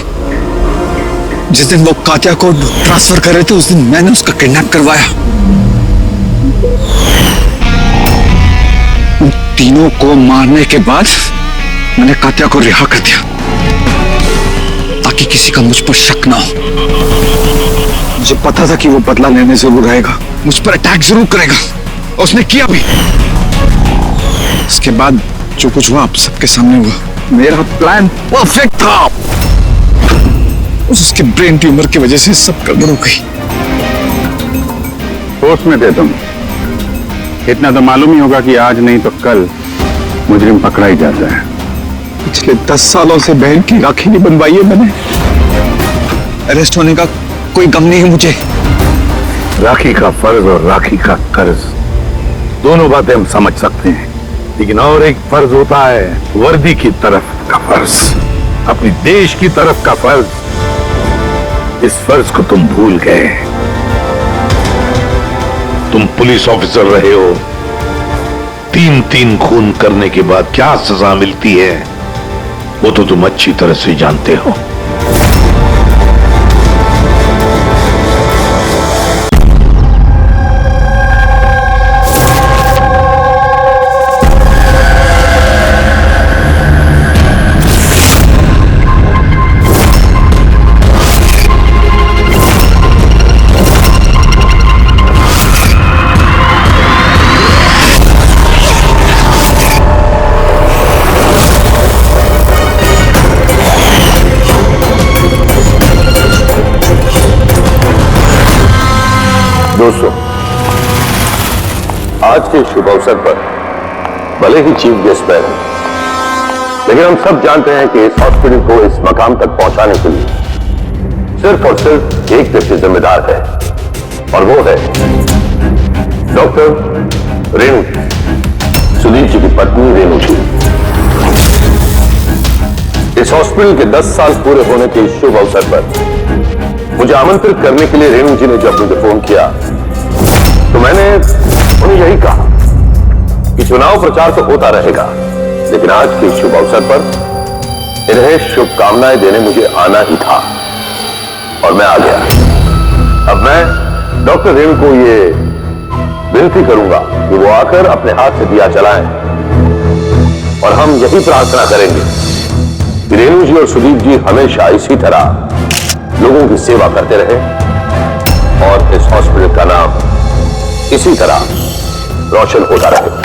जिस दिन वो कात्या को ट्रांसफर कर रहे थे उस दिन मैंने उसका किडनैप करवाया। उन तीनों को मारने के बाद मैंने कात्या को रिहा कर दिया ताकि किसी का मुझ पर शक ना हो। मुझे पता था कि वो बदला लेने जरूर आएगा, मुझ पर अटैक जरूर करेगा, और उसने किया भी। उसके बाद जो कुछ हुआ आप सबके सामने हुआ। मेरा प्लान परफेक्ट था। उसके ब्रेन ट्यूमर की वजह से सब गड़बड़ हो गई। होश में थे तुम, इतना तो मालूम ही होगा कि आज नहीं तो कल मुजरिम पकड़ा ही जाता है। पिछले 10 सालों से बहन की राखी नहीं बनवाई है मैंने। अरेस्ट होने का कोई गम नहीं है मुझे। राखी का फर्ज और राखी का कर्ज दोनों बातें हम समझ सकते हैं, लेकिन और एक फर्ज होता है वर्दी की तरफ का फर्ज, अपनी देश की तरफ का फर्ज। इस फर्ज को तुम भूल गए। तुम पुलिस ऑफिसर रहे हो, 3-3 खून करने के बाद क्या सजा मिलती है वो तो तुम अच्छी तरह से जानते हो। दोस्तों, आज के शुभ अवसर पर भले ही चीफ गेस्ट में लेकिन हम सब जानते हैं कि इस हॉस्पिटल को इस मकाम तक पहुंचाने के लिए सिर्फ और सिर्फ एक व्यक्ति जिम्मेदार है, और वो है डॉक्टर रेणु, सुधीर जी की पत्नी रेणु जी। इस हॉस्पिटल के 10 साल पूरे होने के इस शुभ अवसर पर मुझे आमंत्रित करने के लिए रेणु जी ने जब मुझे फोन किया तो मैंने उन्हें यही कहा कि चुनाव प्रचार तो होता रहेगा, लेकिन आज के शुभ अवसर पर इन्हें शुभकामनाएं देने मुझे आना ही था और मैं आ गया। अब मैं डॉक्टर रेणु को ये विनती करूंगा कि वो आकर अपने हाथ से दिया जलाएं और हम यही प्रार्थना करेंगे कि रेणु जी और सुदीप जी हमेशा इसी तरह लोगों की सेवा करते रहे और इस हॉस्पिटल का नाम इसी तरह रोशन होता रहे।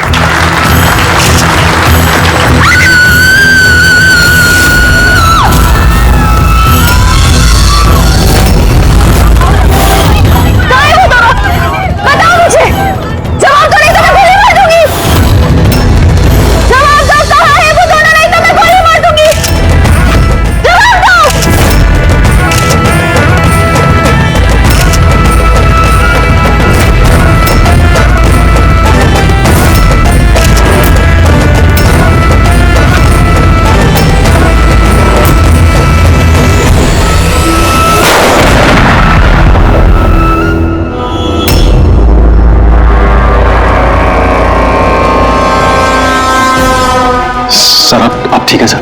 सर आप ठीक है सर?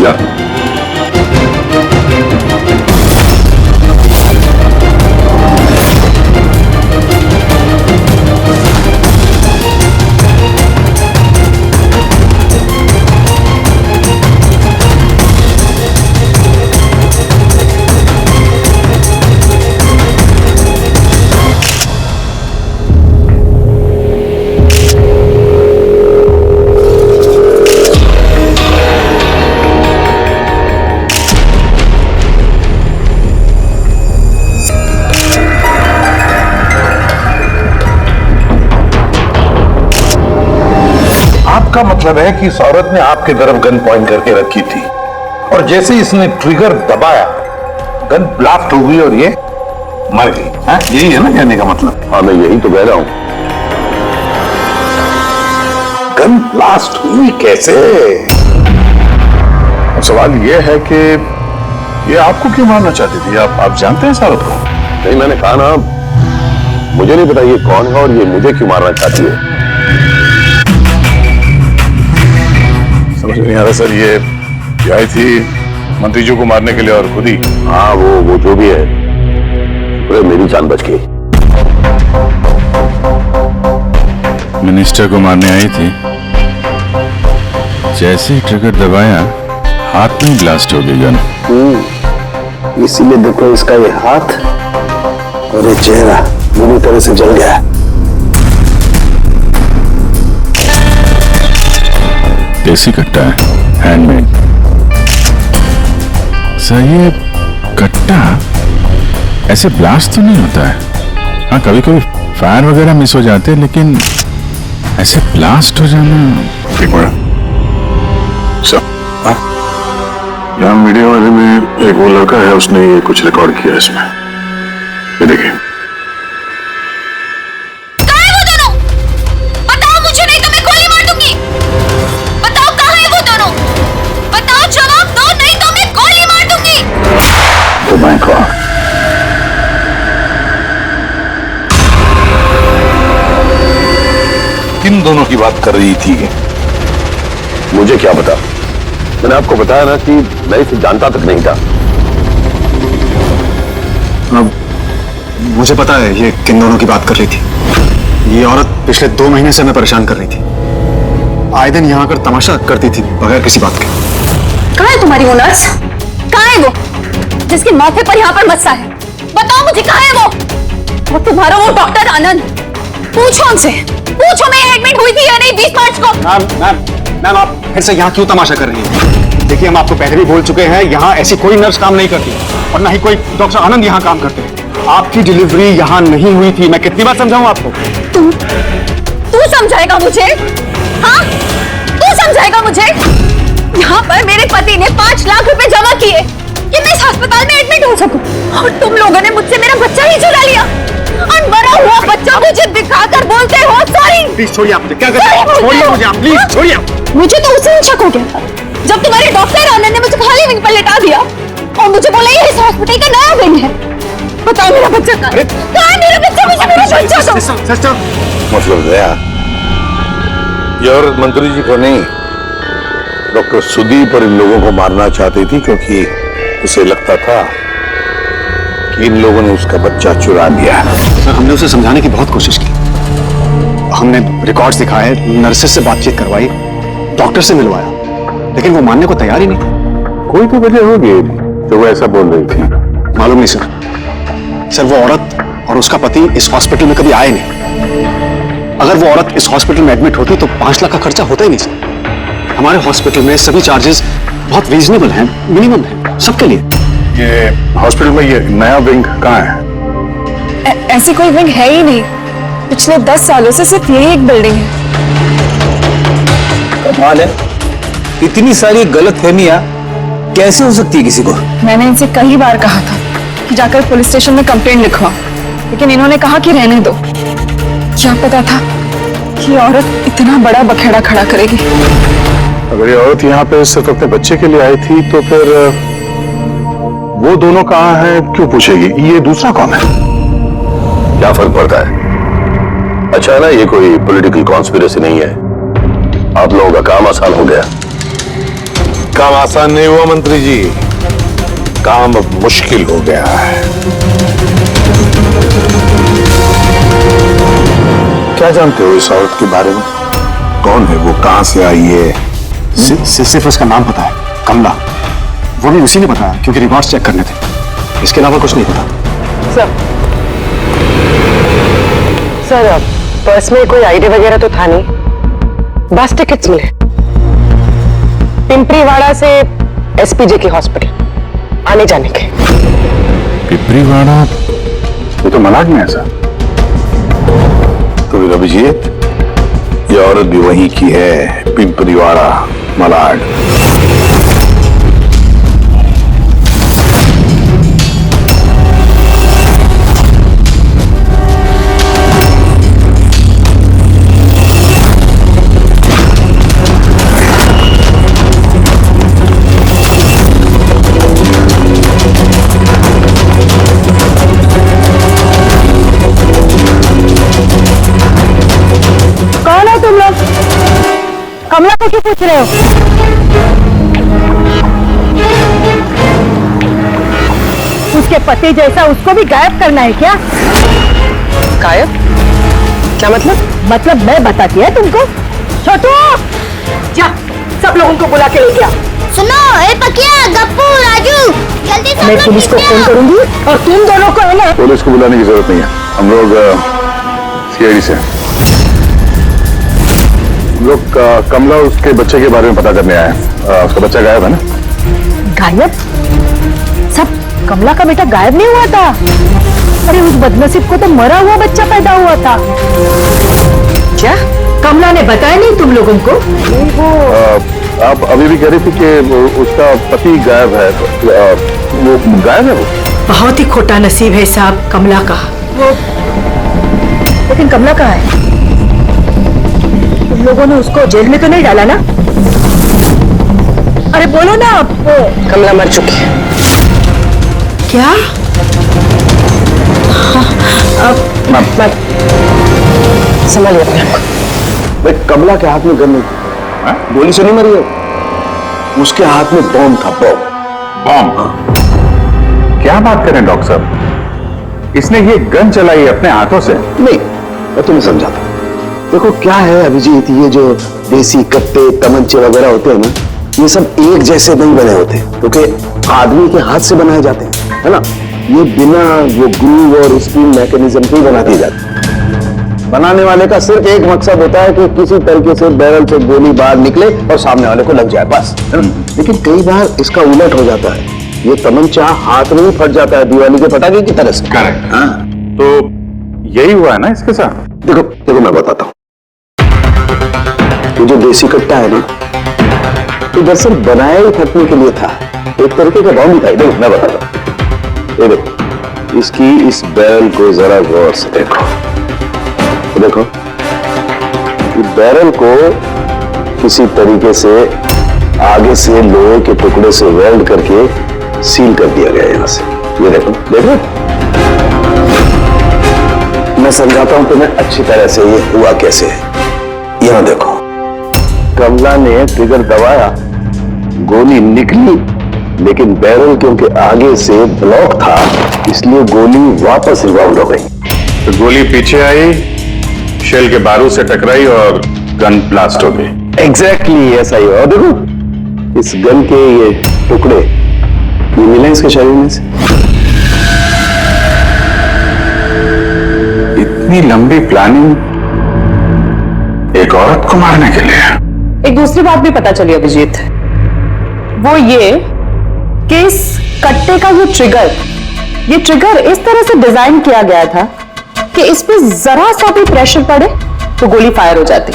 या आपका मतलब है कि इस औरत ने आपके तरफ गन पॉइंट करके रखी थी और जैसे इसने ट्रिगर दबाया गन ब्लास्ट हो गई और ये मर गई। हाँ? यही है ना कहने का मतलब? हाँ, मैं यही तो कह रहा हूं। गन ब्लास्ट हुई कैसे? अब सवाल ये है कि ये आपको क्यों मारना चाहती थी? आप जानते हैं इस औरत को? नहीं, मैंने कहा ना, मुझे नहीं पता ये कौन है और ये मुझे क्यों मारना चाहती है। समझ नहीं आ रहा सर। ये आई थी मंत्री जी को मारने के लिए और खुद ही? हाँ, वो जो भी है, अरे मेरी जान बच गई। मिनिस्टर को मारने आई थी, जैसे ही ट्रिगर दबाया हाथ में ब्लास्ट हो गई गन। इसीलिए देखो इसका ये हाथ और ये चेहरा बुरी तरह से जल गया। देसी कट्टा है, हैंडमेड। सर ये कट्टा ऐसे ब्लास्ट तो नहीं होता है। हाँ, कभी कभी फायर वगैरह मिस हो जाते हैं, लेकिन ऐसे ब्लास्ट हो जाना। एक मिनट सर, यहाँ वीडियो वाले में एक वो लड़का है, उसने ये कुछ रिकॉर्ड किया इसमें, ये देखिए। किन दोनों की बात कर रही थी? मुझे क्या पता, मैंने आपको बताया ना कि मैं इसे जानता तक नहीं था। अब मुझे पता है ये किन दोनों की बात कर रही थी। ये औरत पिछले 2 महीने से हमें परेशान कर रही थी। आए दिन यहाँ आकर तमाशा करती थी बगैर किसी बात के। कहाँ है तुम्हारी वो नर्स? कहाँ है वो जिसके माथे पर यहाँ पर मस्सा है? बताओ मुझे, कहाँ है वो? और तुम्हारा वो डॉक्टर आनंद, पूछो उनसे, पूछो मैं एडमिट हुई थी या नहीं 20 मार्च को। मैम आप फिर से यहाँ क्यों तमाशा कर रही हैं? देखिए, हम आपको पहले भी बोल चुके हैं, यहाँ ऐसी कोई नर्स काम नहीं करती और ना ही कोई डॉक्टर आनंद यहाँ काम करते हैं। आपकी डिलीवरी यहाँ नहीं हुई थी। मैं कितनी बार समझाऊं आपको? तू समझाएगा मुझे? हाँ, तू समझाएगा मुझे? यहाँ पर मेरे पति ने 5 लाख रुपए जमा किए कि मैं इस अस्पताल में एडमिट हो सकूं, और तुम लोगों ने मुझसे मेरा बच्चा ही चुरा लिया और मरा हुआ बच्चा मुझे दिखाकर बोलते हो सॉरी। प्लीज छोड़िए, आप मुझे क्या कर रहे हैं? छोड़िए मुझे, आप प्लीज छोड़िए। मुझे तो उसी दिन शक हो गया था जब तुम्हारे डॉक्टर आनंद ने मुझे खाली विंग पर लेटा दिया और मुझे बोला ये इस हॉस्पिटल का नया विंग है। बताओ मेरा बच्चा कहाँ है? कहाँ है मेरा बच्चा? मुझे मेरा बच्चा दो। मतलब गया ये औरत मंत्री जी को नहीं डॉक्टर सुदीप और इन लोगों को मारना चाहती थी क्योंकि उसे लगता था कि इन लोगों ने उसका बच्चा चुरा लिया। सर, हमने उसे समझाने की बहुत कोशिश की। हमने रिकॉर्ड्स दिखाए, नर्सेस से बातचीत करवाई, डॉक्टर से मिलवाया, लेकिन वो मानने को तैयार ही नहीं। कोई तो वजह होगी जो वो ऐसा बोल रही थी। मालूम नहीं सर। सर, वो औरत और उसका पति इस हॉस्पिटल में कभी आए नहीं। अगर वो औरत इस हॉस्पिटल में एडमिट होती तो 5 लाख का खर्चा होता ही नहीं सर। हमारे हॉस्पिटल में सभी चार्जेस बहुत रीजनेबल हैं, मिनिमम है सबके लिए। ये हॉस्पिटल में ये नया विंग कहाँ है? ऐसी कोई विंग है ही नहीं। पिछले 10 सालों से सिर्फ यही एक बिल्डिंग है। कमाल है, इतनी सारी गलतफहमियां कैसे हो सकती है किसी को? मैंने इनसे कई बार कहा था कि जाकर पुलिस स्टेशन में कंप्लेंट लिखवाओ, लेकिन इन्होंने कहा कि रहने दो। क्या पता था कि औरत इतना बड़ा बखेड़ा खड़ा करेगी। अगर ये औरत यहाँ पे सिर्फ अपने बच्चे के लिए आई थी तो फिर वो दोनों कहाँ हैं क्यों पूछेगी? ये दूसरा कौन है? क्या फर्क पड़ता है? अच्छा ना, ये कोई पॉलिटिकल कॉन्स्पिरेसी नहीं है। आप लोगों का काम आसान हो गया। काम आसान नहीं हुआ मंत्री जी, काम अब मुश्किल हो गया है। क्या जानते हो इस औरत के बारे में? कौन है वो, कहां से आई है? सिर्फ उसका नाम पता है, कमला। वो भी उसी ने बताया क्योंकि रिकॉर्ड्स चेक करने थे। इसके अलावा कुछ नहीं पता। सर, पर्स में कोई आईडी वगैरह तो था नहीं, बस टिकट्स मिले। पिंपरीवाड़ा से एसपीजे के हॉस्पिटल आने जाने के। पिपरीवाड़ा? ये तो मलाड में है सर। तो अभिजीत, ये औरत भी वहीं की है, पिंपरीवाड़ा, मलाड। कमला को क्यों पूछ रहे हो? उसके पति जैसा उसको भी गायब करना है क्या? गायब? क्या मतलब? मतलब मैं बताती है तुमको। छोटू, जा सब लोगों को बुला के लेके आ। सुनो, ए पकिया, गप्पू, राजू, जल्दी सब मैं लोग पुलिस को पीछे फोन आओ। करूंगी और तुम दोनों को है ना। पुलिस को बुलाने की जरूरत नहीं है, हम लोग सीआईडी से हैं। लोग कमला उसके बच्चे के बारे में पता करने आए हैं। उसका बच्चा गायब है ना? गायब? सब कमला का बेटा गायब नहीं हुआ था। अरे उस बदनसीब को तो मरा हुआ बच्चा पैदा हुआ था। क्या कमला ने बताया नहीं तुम लोगों को? आप अभी भी कह रही थी कि उसका पति गायब है। वो गायब है? वो बहुत ही खोटा नसीब है साहब कमला का। वो लेकिन कमला कहाँ है? तुम लोगों ने उसको जेल में तो नहीं डाला ना? अरे बोलो ना आप। कमला मर चुकी है। क्या? मत संभालिए अपने आप को। भाई कमला के हाथ में गन नहीं थी, गोली से नहीं मरी है। उसके हाथ में बॉम्ब था, बॉम्ब? क्या बात करें डॉक्टर साहब, इसने ये गन चलाई अपने हाथों से? नहीं, मैं तुम्हें समझाता हूं। देखो क्या है अभिजीत, ये जो देसी कट्टे तमंचे वगैरह होते हैं ना, ये सब एक जैसे नहीं बने होते, क्योंकि आदमी के हाथ से बनाए जाते हैं, है ना। ये बिना वो ग्रूव और स्प्रिंग मैकेनिज्म के बना दिए जाते हैं। बनाने वाले का सिर्फ एक मकसद होता है कि किसी तरीके से बैरल से गोली बाहर निकले और सामने वाले को लग जाए, बस, है ना। लेकिन कई बार इसका उलट हो जाता है, ये तमंचा हाथ में ही फट जाता है दिवाली के पटाखे की तरह से। करेक्ट। हाँ, तो यही हुआ है ना इसके साथ? देखो देखो मैं बताता हूँ। ये जो देसी कट्टा है ना, तो दरअसल बनाया ही फटने के लिए था, एक तरीके का बॉम्ब था। देखो मैं बताता हूँ, ये देखो, इसकी इस बैरल को जरा गौर से देखो। तो देखो, इस बैरल को किसी तरीके से आगे से लोहे के टुकड़े से वेल्ड करके सील कर दिया गया यहां से। ये देखो, देखो मैं समझाता हूं तुम्हें अच्छी तरह से ये हुआ कैसे है। यहां देखो, कमला ने ट्रिगर दबाया गोली निकली, लेकिन बैरल क्योंकि आगे से ब्लॉक था, इसलिए गोली वापस रिवाउंड हो गई। तो गोली पीछे आई, शेल के बारूद से टकराई और गन ब्लास्ट हो गई। एग्जैक्टली ऐसा ही। और देखो इस गन के ये टुकड़े ये मिले इसके शरीर में से। इतनी लंबी प्लानिंग एक औरत को मारने के लिए। एक दूसरी बात भी पता चली अभिजीत, वो ये कि इस कट्टे का ये ट्रिगर इस तरह से डिजाइन किया गया था कि इस पे जरा सा भी प्रेशर पड़े तो गोली फायर हो जाती।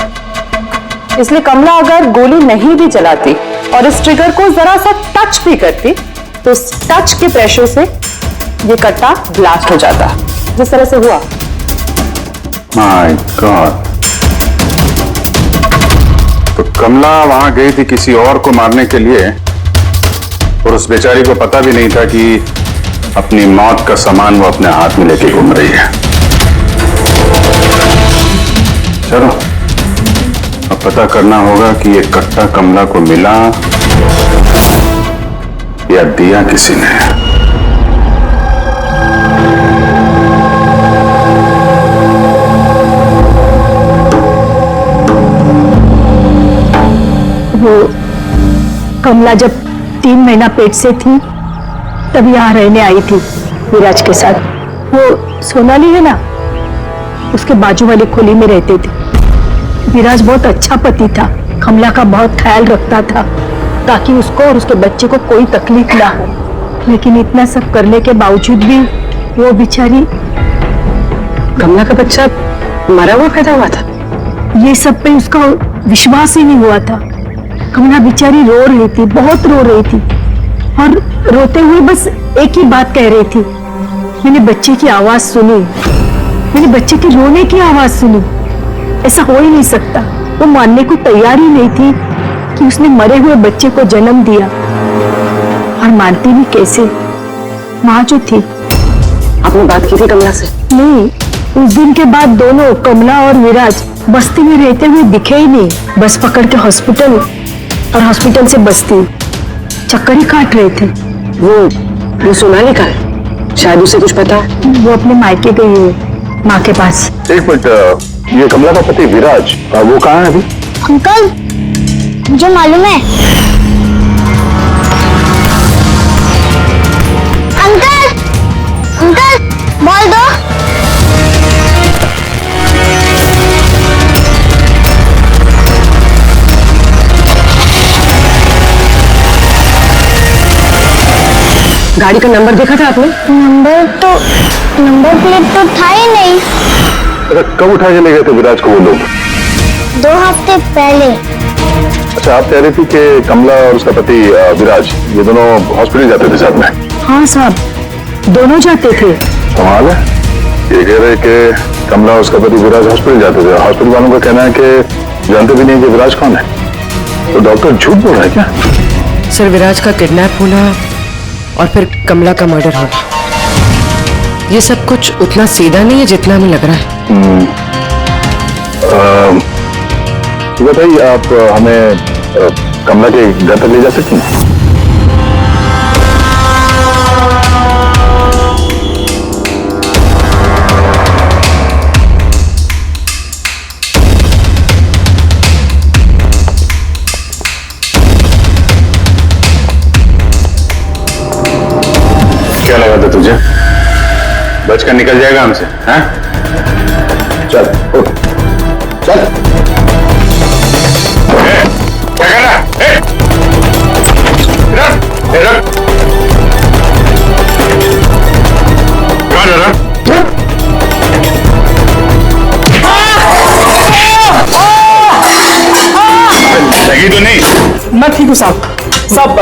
इसलिए कमला अगर गोली नहीं भी चलाती और इस ट्रिगर को जरा सा टच भी करती तो इस टच के प्रेशर से ये कट्टा ब्लास्ट हो जाता, जिस तरह से हुआ। My God. तो कमला वहां गई थी किसी और को मारने के लिए, और उस बेचारी को पता भी नहीं था कि अपनी मौत का सामान वो अपने हाथ में लेके घूम रही है। चलो अब पता करना होगा कि ये कट्टा कमला को मिला या दिया किसी ने। वो कमला जब 3 महीना पेट से थी तब यहाँ रहने आई थी विराज के साथ। वो सोनाली है ना, उसके बाजू वाली खोली में रहते थे। विराज बहुत अच्छा पति था, कमला का बहुत ख्याल रखता था ताकि उसको और उसके बच्चे को कोई तकलीफ ना हो। लेकिन इतना सब करने के बावजूद भी वो बेचारी, कमला का बच्चा मरा हुआ पैदा हुआ था। ये सब पे उसका विश्वास ही नहीं हुआ था। कमला बेचारी रो रही थी, बहुत रो रही थी, और रोते हुए बस एक ही बात कह रही थी, मैंने बच्चे की आवाज सुनी, मैंने बच्चे की रोने की आवाज सुनी। ऐसा हो ही नहीं सकता। वो मानने को तैयार ही नहीं थी कि उसने मरे हुए बच्चे को जन्म दिया, और मानती भी कैसे। माँ जो थी। आपने बात की थी कमला से? नहीं, उस दिन के बाद दोनों, कमला और विराज, बस्ती में रहते हुए दिखे ही नहीं। बस पकड़ के हॉस्पिटल और हॉस्पिटल से बस्ती चक्कर ही काट रहे थे। वो सोनाली का है, शायद उसे कुछ पता है। वो अपने मायके गई है, माँ के पास। एक मिनट, ये कमला का पति विराज, वो कहाँ है अभी? अंकल मुझे मालूम है। अंकल अंकल बॉल दो। गाड़ी का नंबर देखा था आपने? नंबर प्लेट तो था ही नहीं। कब उठा के ले गए थे विराज को वो लोग? 2 हफ्ते पहले। अच्छा, आप कह रही थी कि कमला और उसका पति विराज ये दोनों हॉस्पिटल जाते थे साथ में? हाँ साहब, दोनों जाते थे। कमाल है। ये कह रहे कि कमला और उसका पति विराज हॉस्पिटल जाते थे। हॉस्पिटल वालों का कहना है कि जानते भी नहीं कि विराज कौन है। तो डॉक्टर झूठ बोल रहा है क्या? सर, विराज का किडनैप होना और फिर कमला का मर्डर होना, ये सब कुछ उतना सीधा नहीं है जितना हमें लग रहा है। तो बताइए, आप हमें कमला के घर तक ले जा सकती हैं? क्या लगा था तुझे? बचकर निकल जाएगा हमसे? हैं? चल उठ, चल। क्या कर रहा है? रख, रख। कहाँ जा रहा? लगी तो नहीं? मैं ठीक हूँ साहब। सब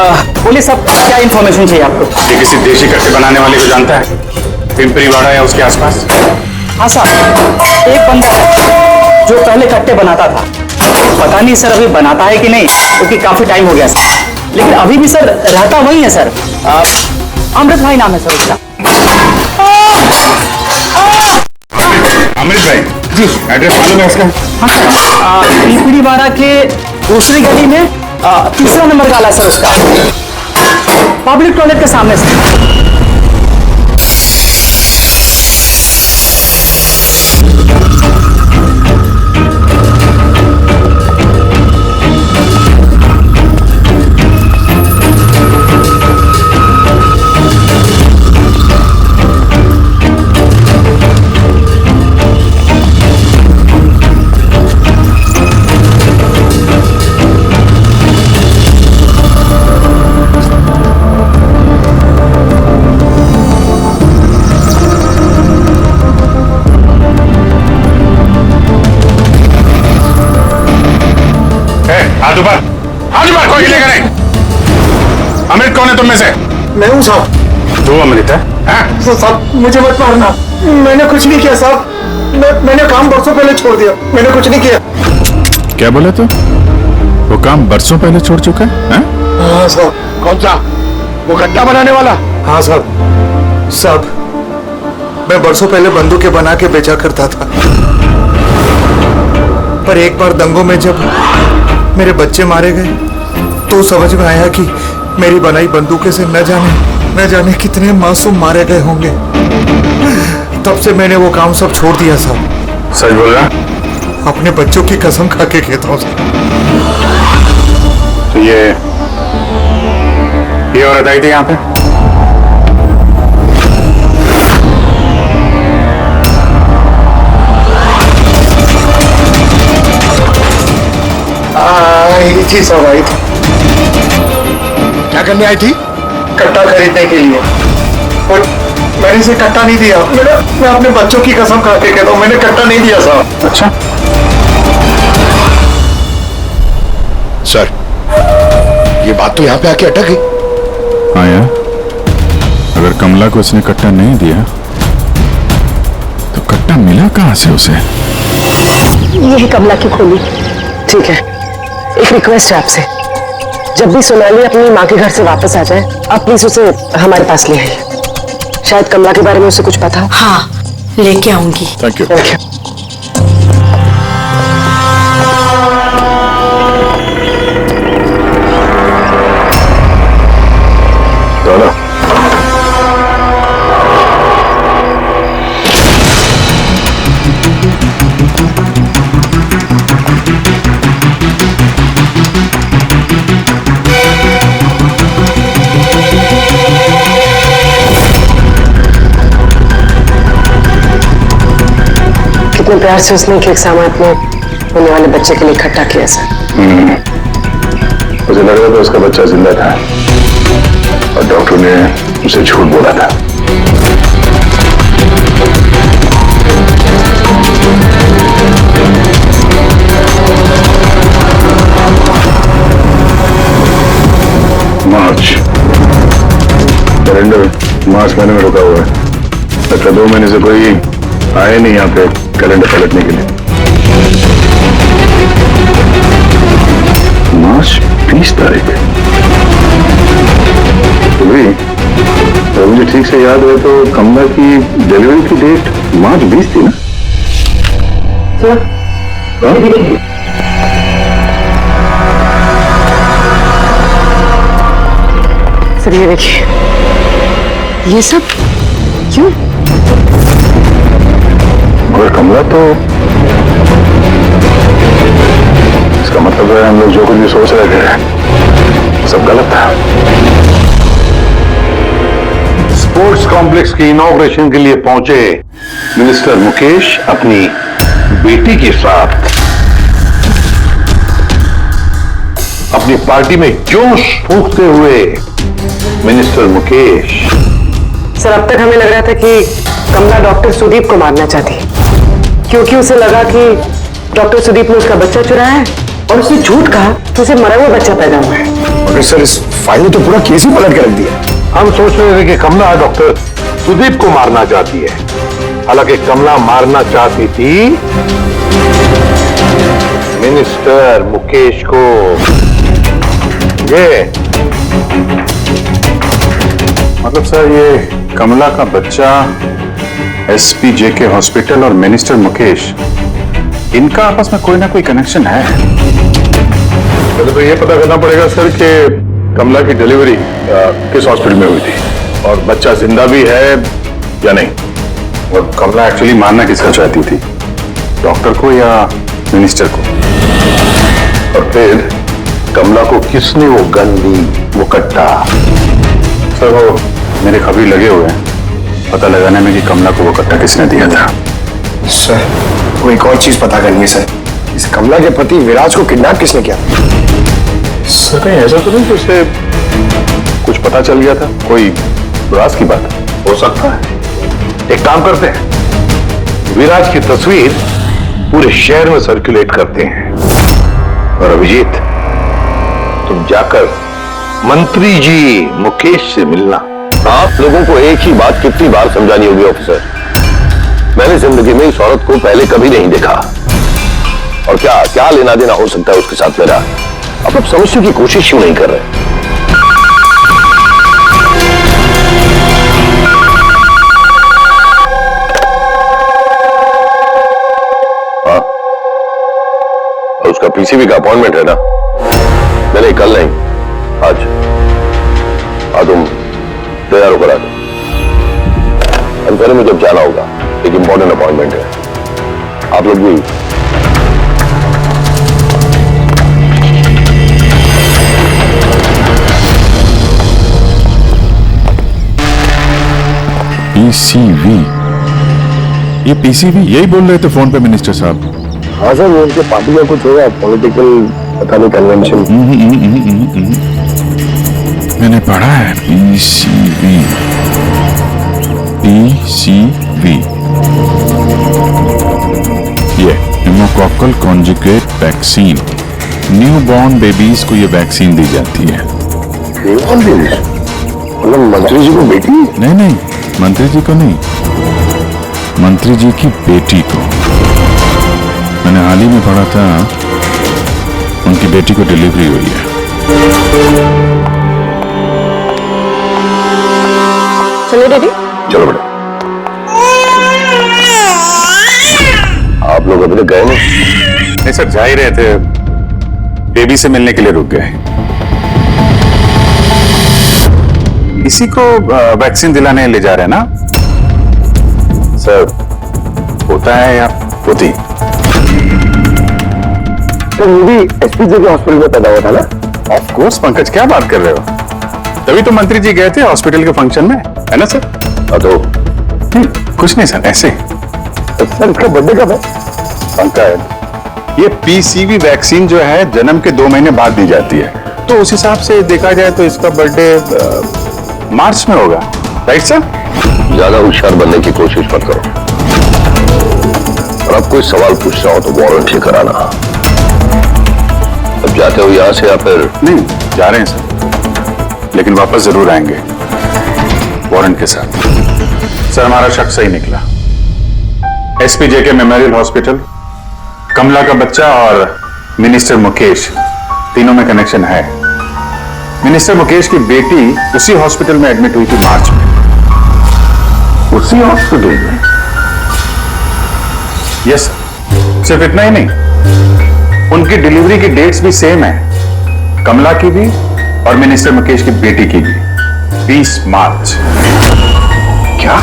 बोलिए साहब, क्या इन्फॉर्मेशन चाहिए आपको? ये किसी देशी कट्टे बनाने वाले को जानता है? पिंपरीवाड़ा या उसके आसपास? हाँ साहब, एक बंदा है जो पहले कट्टे बनाता था। पता नहीं सर अभी बनाता है कि नहीं, क्योंकि काफी टाइम हो गया सर। लेकिन अभी भी सर रहता वही है सर। अमृत भाई नाम है सर उसका। अमृत भाई जी, एड्रेस मालूम है उसका? हाँ, पिंपरीवाड़ा के दूसरी गली में तीसरा नंबर वाला है सर उसका, पब्लिक टॉयलेट के सामने से। कोई लेकर नहीं। अमृत कौन है तुम में से? मैं हूँ साहब। तू अमृत है? साहब मुझे मत मारना, मैंने कुछ नहीं किया साहब। मैंने काम बरसों पहले छोड़ दिया, मैंने कुछ नहीं किया। क्या बोला तू? वो काम बरसों पहले छोड़ चुका है? हाँ साहब। कौन सा? वो गड्ढा बनाने वाला? हाँ साहब। साहब मैं बरसों पहले बंदूकें बना के बेचा करता था, पर एक बार दंगों में जब मेरे बच्चे मारे गए तो समझ में आया कि मेरी बनाई बंदूकें से न जाने कितने मासूम मारे गए होंगे। तब से मैंने वो काम सब छोड़ दिया साहब। सच बोल रहा? अपने बच्चों की कसम खा के कहता हूँ साहब। तो ये औरत आई थी यहाँ पे? आई थी सब आई थी। क्या करने आई थी? कट्टा खरीदने के लिए, और मैंने इसे कट्टा नहीं दिया। मैं अपने बच्चों की कसम खा के कहता हूँ, मैंने कट्टा नहीं दिया साहब। अच्छा सर, ये बात तो यहाँ पे आके अटक गई। हाँ यार, अगर कमला को उसने कट्टा नहीं दिया तो कट्टा मिला कहाँ से उसे? यही कमला की खोली। ठीक है, एक रिक्वेस्ट है आपसे, जब भी सोनाली अपनी माँ के घर से वापस आ जाए, आप प्लीज उसे हमारे पास ले आइए। शायद कमला के बारे में उसे कुछ पता हो। हाँ, लेके आऊंगी। Thank you. कितने प्यार से उसने एक सामान अपने होने वाले बच्चे के लिए इकट्ठा किया सर। मुझे लग रहा था उसका बच्चा जिंदा था और डॉक्टर ने उसे झूठ बोला था। मार्च कैलेंडर मार्च महीने में रुका हुआ है। लगता 2 महीने से कोई आए नहीं यहाँ पे कैलेंडर पलटने के लिए। मार्च 20 तारीख तो भी तो मुझे ठीक से याद है तो कमला की डिलीवरी की डेट मार्च 20 थी ना? सर ये देखिए, ये सब क्यों? मगर कमला तो, इसका मतलब है हम लोग जो कुछ भी सोच रहे थे सब गलत था। स्पोर्ट्स कॉम्प्लेक्स के इनॉग्रेशन के लिए पहुंचे मिनिस्टर मुकेश अपनी बेटी के साथ अपनी पार्टी में जोश फूंकते हुए मिनिस्टर मुकेश। सर अब तक हमें लग रहा था कि कमला डॉक्टर सुदीप को मारना चाहती, क्योंकि उसे लगा कि डॉक्टर सुदीप ने उसका बच्चा चुराया है और उसने झूठ कहा कि उसे मरा हुआ बच्चा पैदा हुआ है। मगर सर इस फाइल तो पूरा केस ही पलट के रख दिया। हम सोच रहे थे कि कमला डॉक्टर सुदीप को मारना चाहती है, हालांकि कमला मारना चाहती थी मिनिस्टर मुकेश को। ये मतलब सर ये कमला का बच्चा SPJK हॉस्पिटल और मिनिस्टर मुकेश, इनका आपस में कोई ना कोई कनेक्शन है। पहले तो ये पता करना पड़ेगा सर कि कमला की डिलीवरी किस हॉस्पिटल में हुई थी और बच्चा जिंदा भी है या नहीं। और कमला एक्चुअली मारना किसका चाहती थी, डॉक्टर को या मिनिस्टर को? और फिर कमला को किसने वो गन दी, वो कट्टा? सर वो मेरे खबरी लगे हुए हैं पता लगाने में कि कमला को वो कट्टा किसने दिया था। सर वो एक और चीज पता करनी है सर, इस कमला के पति विराज को किडनैप किसने किया? सर कहीं ऐसा तो नहीं कि उसे कुछ पता चल गया था, कोई राज की बात हो सकता है। एक काम करते हैं, विराज की तस्वीर पूरे शहर में सर्कुलेट करते हैं और अभिजीत तुम जाकर मंत्री जी मुकेश से मिलना। आप लोगों को एक ही बात कितनी बार समझानी होगी ऑफिसर, मैंने जिंदगी में इस औरत को पहले कभी नहीं देखा और क्या क्या लेना देना हो सकता है उसके साथ मेरा। आप लोग समझने की कोशिश क्यों नहीं कर रहे? हाँ, उसका पीसीबी का अपॉइंटमेंट है ना? नहीं कल नहीं, आज। हाँ तुम तैयार होकर आ जाओ, अंधेरे में जब जाना होगा, एक इंपॉर्टेंट अपॉइंटमेंट है। आप लोग भी पीसीबी, ये पीसीबी यही बोल रहे थे फोन पे मिनिस्टर साहब। हाँ सर, वो उनके पार्टी में कुछ होगा, पॉलिटिकल पता नहीं कन्वेंशन। मैंने पढ़ा है पीसीबी, पीसीबी ये pneumococcal conjugate vaccine, new born babies को ये वैक्सीन दी जाती है। मतलब मंत्री जी को बेटी? नहीं, मंत्री जी को नहीं, मंत्री जी की बेटी को। मैंने हाल ही में पढ़ा था उनकी बेटी को डिलीवरी हुई है। चलो डैडी। चलो बेटा। आप लोग अभी तक गए नहीं सर, जा ही रहे थे, बेबी से मिलने के लिए रुक गए। इसी को वैक्सीन दिलाने ले जा रहे हैं ना सर? होता है या होती? सर वो भी एसपीजे के हॉस्पिटल में पैदा हुआ था ना? ऑफ कोर्स पंकज, क्या बात कर रहे हो? तभी तो मंत्री जी गए थे हॉस्पिटल के फंक्शन में, है ना सर? तो नहीं, कुछ नहीं सर, ऐसे। सर इसका बर्थडे कब है? पंकज, ये पीसीबी वैक्सीन जो है जन्म के 2 महीने बाद दी जाती है, तो उस हिसाब से देखा जाए तो इसका बर्थडे मार्च में होगा, राइट सर? ज्यादा होशियार बनने की कोशिश मत करो, और अब कोई सवाल पूछ रहा हो तो वारंट लेकर आना। अब जाते हो यहां से या फिर? नहीं, जा रहे हैं सर, लेकिन वापस जरूर आएंगे वारंट के साथ। सर हमारा शक सही निकला, एसपीजे के मेमोरियल हॉस्पिटल, कमला का बच्चा और मिनिस्टर मुकेश, तीनों में कनेक्शन है। मिनिस्टर मुकेश की बेटी उसी हॉस्पिटल में एडमिट हुई थी मार्च में। उसी हॉस्पिटल में? यस, सिर्फ इतना ही नहीं, उनकी डिलीवरी की डेट्स भी सेम है, कमला की भी और मिनिस्टर मुकेश की बेटी की भी, 20 मार्च। क्या?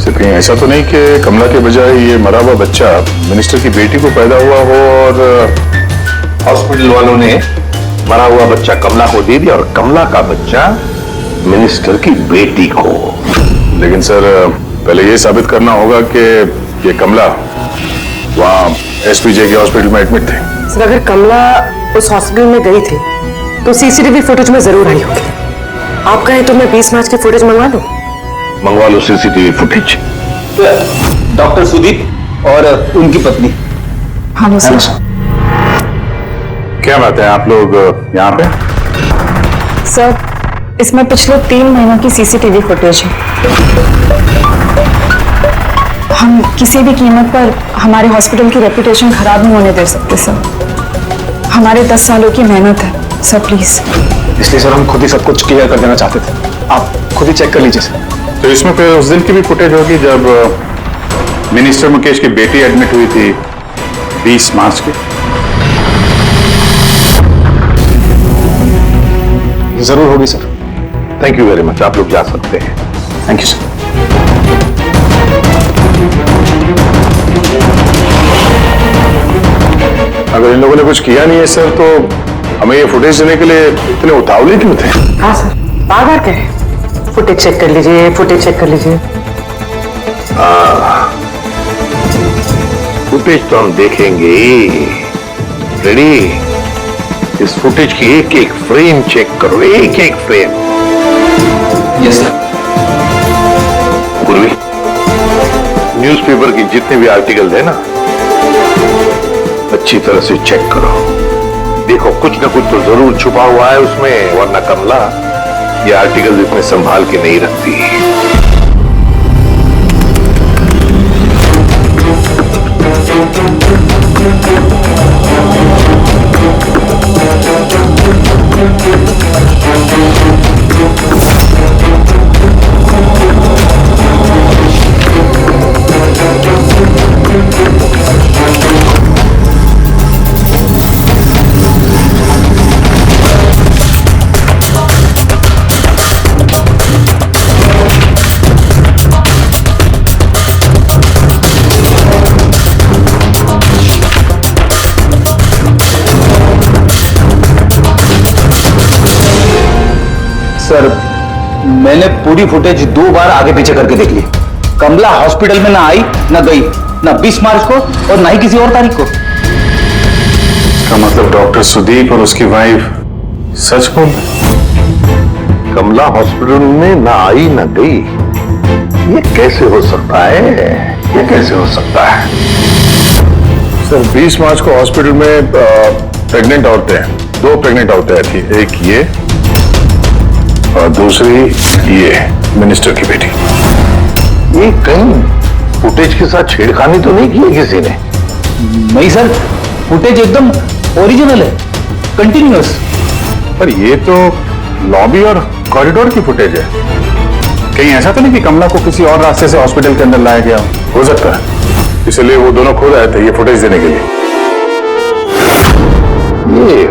सिर्फ कहीं ऐसा तो नहीं कि कमला के बजाय ये मरा हुआ बच्चा मिनिस्टर की बेटी को पैदा हुआ हो और हॉस्पिटल वालों ने मरा हुआ बच्चा कमला को दे दिया और कमला का बच्चा मिनिस्टर की बेटी को? लेकिन सर पहले ये साबित करना होगा कि ये कमला वहां एसपीजे के हॉस्पिटल में एडमिट थे। सर अगर कमला उस हॉस्पिटल में गई थी तो सीसीटीवी फुटेज में जरूर आई होगी। आप कहें तो मैं 20 मार्च की फुटेज मंगवा लूं? मंगवा लो सीसीटीवी फुटेज। डॉक्टर सुदीप और उनकी पत्नी। हाँ सर। क्या बात है, आप लोग यहाँ पे? सर इसमें पिछले 3 महीनों की सीसीटीवी फुटेज है। हम किसी भी कीमत पर हमारे हॉस्पिटल की रेपुटेशन खराब नहीं होने दे सकते सर। हमारे 10 सालों की मेहनत है सर, प्लीज। इसलिए सर हम खुद ही सब कुछ क्लियर कर देना चाहते थे, आप खुद ही चेक कर लीजिए सर। तो इसमें फिर उस दिन की भी फुटेज होगी जब मिनिस्टर मुकेश की बेटी एडमिट हुई थी 20 मार्च की। जरूर होगी sir. Thank you very much, आप लोग जा सकते हैं। Thank you sir. अगर इन लोगों ने कुछ किया नहीं है सर, तो हमें ये फुटेज देने के लिए इतने उतावले क्यों थे? हाँ सर, बार-बार कहे फुटेज चेक कर लीजिए, फुटेज चेक कर लीजिए। फुटेज तो हम देखेंगे। रेडी? इस फुटेज की एक एक फ्रेम चेक करो, एक एक फ्रेम। Yes sir. गुरवी, न्यूज़पेपर की जितने भी आर्टिकल है ना, अच्छी तरह से चेक करो। देखो कुछ ना कुछ तो जरूर छुपा हुआ है उसमें, वरना कमला ये आर्टिकल इतने संभाल के नहीं रखती। सर, मैंने पूरी फुटेज 2 बार आगे पीछे करके देख ली। कमला हॉस्पिटल में ना आई ना गई, ना 20 मार्च को और ना ही किसी और तारीख को। इसका मतलब डॉक्टर सुदीप और उसकी वाइफ सच बोल? कमला हॉस्पिटल में ना आई ना गई, ये कैसे हो सकता है? ये कैसे हो सकता है? सर 20 मार्च को हॉस्पिटल में प्रेग्नेंट औरतें, 2 प्रेग्नेंट औरतें थी, एक ये और दूसरी ये मिनिस्टर की बेटी। ये कहीं फुटेज के साथ छेड़खानी तो नहीं की है किसी ने? नहीं सर, फुटेज एकदम ओरिजिनल है, कंटिन्यूअस। पर ये तो लॉबी और कॉरिडोर की फुटेज है। कहीं ऐसा तो नहीं कि कमला को किसी और रास्ते से हॉस्पिटल के अंदर लाया गया हो सकता है, इसलिए वो दोनों खुद आए थे ये फुटेज देने के लिए। ये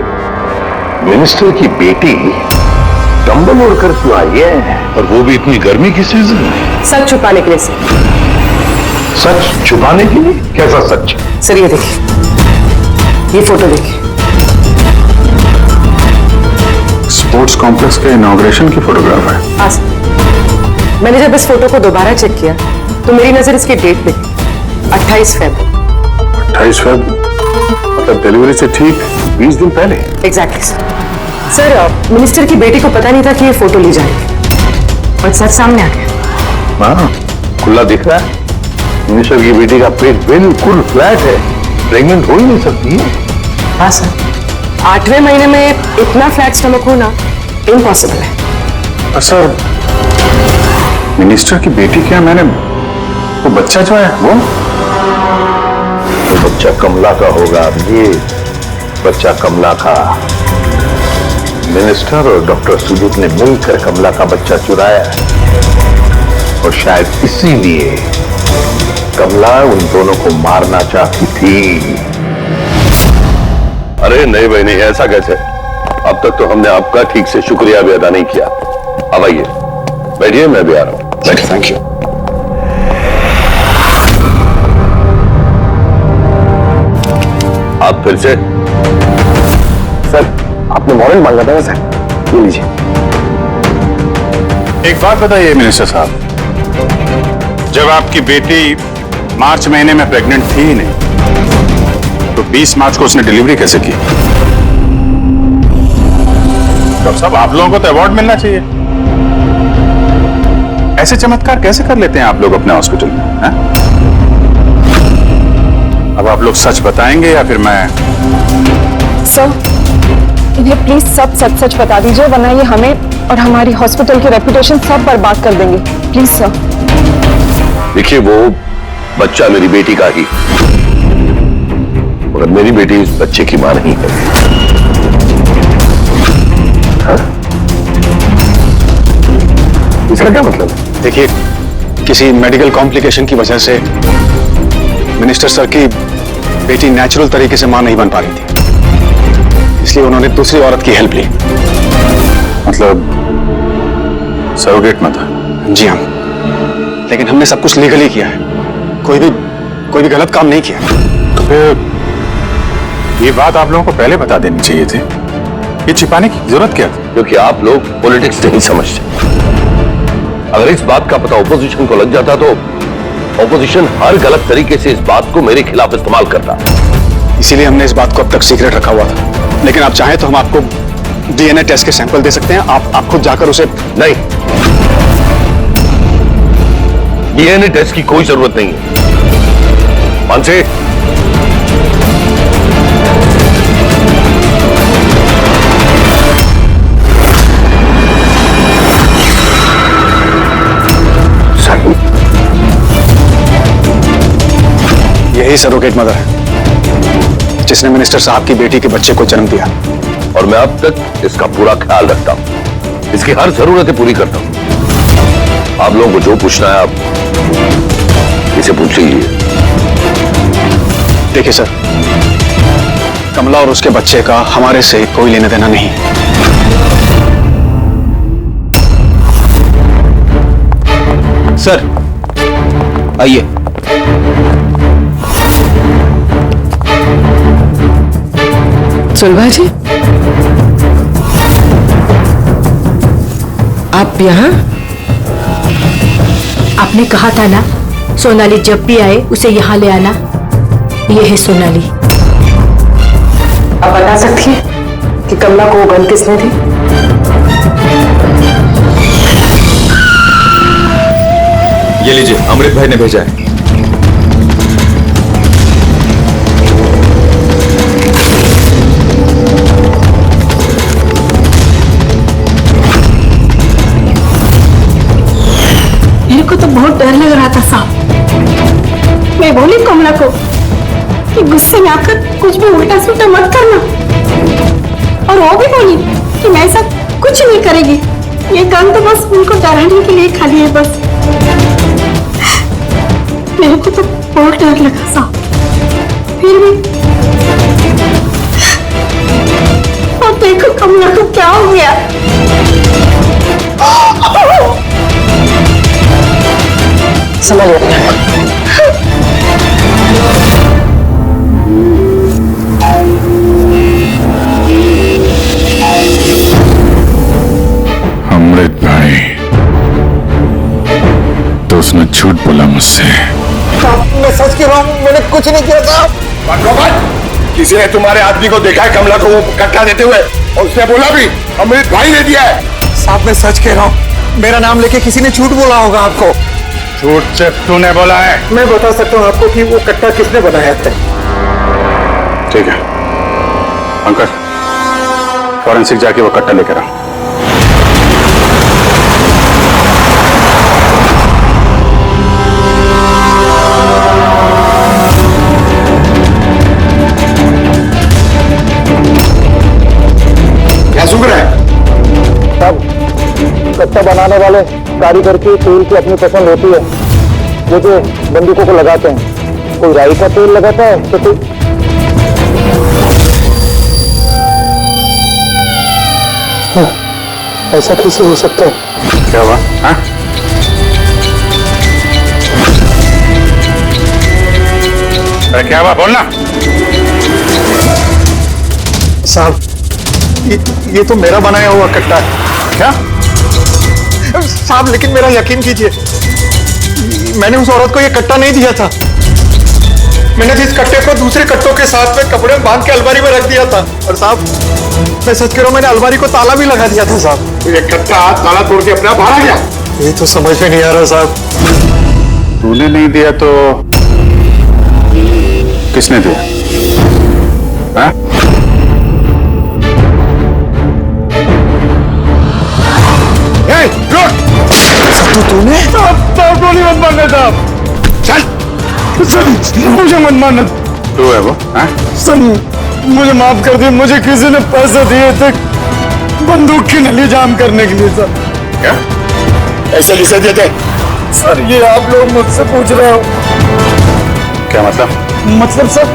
मिनिस्टर की बेटी कंबल ओढ़ कर क्यों आई है, और वो भी इतनी गर्मी की सीजन में? सच छुपाने के लिए सर। सच छुपाने के लिए? कैसा सच? सर ये देखिए, ये फोटो देखिए। स्पोर्ट्स कॉम्प्लेक्स के इनॉग्रेशन की फोटोग्राफ है। हाँ सर, मैंने जब इस फोटो को दोबारा चेक किया तो मेरी नजर इसकी डेट पे 28 फेब। 28 फेब मतलब डिलीवरी से ठीक 20 दिन पहले। एग्जैक्टली सर, मिनिस्टर की बेटी को पता नहीं था कि ये फोटो ली जाएगी और सच सामने आ गया। हाँ, खुला दिख रहा है। मिनिस्टर की बेटी का पेट बिल्कुल फ्लैट है, प्रेग्नेंट हो ही नहीं सकती है। हाँ सर, 8वें महीने में इतना फ्लैट स्टमक होना इम्पॉसिबल है। सर मिनिस्टर की बेटी क्या, मैंने वो बच्चा जो है वो बच्चा कमला का होगा। ये बच्चा कमला का। मिनिस्टर और डॉक्टर सुदीप ने मिलकर कमला का बच्चा चुराया और शायद इसीलिए कमला उन दोनों को मारना चाहती थी। अरे नहीं भाई नहीं, ऐसा कैसे? अब तक तो हमने आपका ठीक से शुक्रिया भी अदा नहीं किया। अब आइए बैठिए, मैं भी आ रहा हूं। बैठिए। Thank you. आप फिर से? सर आपने वारंट मांगा था ना सर, ये लीजिए। एक बात बताइए मिनिस्टर साहब, जब आपकी बेटी मार्च महीने में प्रेग्नेंट थी ही नहीं, तो 20 मार्च को उसने डिलीवरी कैसे की? डॉक्टर साहब आप लोगों को तो अवार्ड मिलना चाहिए। ऐसे चमत्कार कैसे कर लेते हैं आप लोग अपने हॉस्पिटल में? है? अब आप लोग सच बताएंगे या फिर मैं? सर इन्हें प्लीज सब सच सच बता दीजिए, वरना ये हमें और हमारी हॉस्पिटल की रेपुटेशन सब बर्बाद कर देंगे। Please sir. देखिए वो बच्चा मेरी बेटी का ही, मगर मेरी बेटी इस बच्चे की मां नहीं है। हाँ? इसका क्या मतलब? देखिए किसी मेडिकल कॉम्प्लिकेशन की वजह से मिनिस्टर सर की बेटी नेचुरल तरीके से मां नहीं बन पा रही थी, इसलिए उन्होंने दूसरी औरत की हेल्प ली। मतलब सरोगेट में था? जी हाँ, लेकिन हमने सब कुछ लीगली किया है, कोई भी गलत काम नहीं किया। तो फिर ये बात आप लोगों को पहले बता देनी चाहिए थी। ये छिपाने की जरूरत क्या थी? क्योंकि आप लोग पॉलिटिक्स नहीं समझते। अगर इस बात का पता ऑपोजिशन को लग जाता तो ऑपोजिशन हर गलत तरीके से इस बात को मेरे खिलाफ इस्तेमाल करता। इसीलिए हमने इस बात को अब तक सीक्रेट रखा हुआ था। लेकिन आप चाहें तो हम आपको डीएनए टेस्ट के सैंपल दे सकते हैं। आप खुद जाकर उसे। नहीं, डीएनए टेस्ट की कोई जरूरत नहीं है। मानसे, यही सरोगेट मदर है जिसने मिनिस्टर साहब की बेटी के बच्चे को जन्म दिया। और मैं अब तक इसका पूरा ख्याल रखता हूं, इसकी हर जरूरतें पूरी करता हूं। आप लोगों को जो पूछना है आप इसे पूछ लीजिए। देखिए सर, कमला और उसके बच्चे का हमारे से कोई लेना देना नहीं। सर आइए। सुलभा जी, आप यहाँ? आपने कहा था ना सोनाली जब भी आए उसे यहाँ ले आना। ये है सोनाली। आप बता सकती हैं कि कमला को वो गन किसने दी? ये लीजिए, अमृत भाई ने भेजा है। मेरे को तो बहुत डर लग रहा था साहब। मैं बोली कमला को कि गुस्से में आकर कुछ भी उल्टा सुल्टा मत करना, और वो भी बोली कि मैं ऐसा कुछ नहीं करेगी। ये गन तो बस उनको डराने के लिए खाली है बस। मेरे को तो बहुत डर लगा साहब। फिर भी और देखो कमला को क्या हो गया। संभालिए। अमृत भाई, तो उसने झूठ बोला मुझसे। मैं सच कह रहा हूँ, मैंने कुछ नहीं किया था। किसी ने तुम्हारे आदमी को देखा है कमला को वो कट्टा देते हुए, और उसने बोला भी अमृत भाई ने दिया है। साहब मैं सच कह रहा हूँ, मेरा नाम लेके किसी ने झूठ बोला होगा आपको। झूठ सिर्फ तूने बोला है। मैं बता सकता हूँ आपको कि वो कट्टा किसने बनाया था। ठीक है अंकल, फॉरेंसिक जाके वो कट्टा लेकर आओ। क्या सुन रहा है? तब कट्टा बनाने वाले कारीगर की तेल की अपनी पसंद होती है, जो बंदूकों को लगाते हैं। कोई राई का तेल लगाता है तो कोई। ऐसा कैसे हो सकता है? क्या हुआ? हाँ? अरे क्या हुआ, बोलना। साहब ये तो मेरा बनाया हुआ कट्टा है। क्या साहब, लेकिन मेरा यकीन कीजिए, मैंने उस औरत को ये कट्टा नहीं दिया था। मैंने इस कट्टे को दूसरे कट्टों के साथ में कपड़े में बांध के अलमारी में रख दिया था। और साहब मैं सच कह रहा हूं, मैंने अलमारी को ताला भी लगा दिया था साहब। तो ये कट्टा ताला तोड़ के अपने आप बाहर आ गया? ये तो समझ में नहीं आ रहा साहब। तूने नहीं दिया तो किसने दिया? हाँ? तूने गोली मत मारने साहब। चल मुझे मत मारना। तू है वो? हाँ? मुझे माफ कर दिए, मुझे किसी ने पैसे दिए थे बंदूक की नली जाम करने के लिए सर। क्या ऐसे किसे दिए थे? सर ये आप लोग मुझसे पूछ रहे हो? क्या मतलब? मतलब सर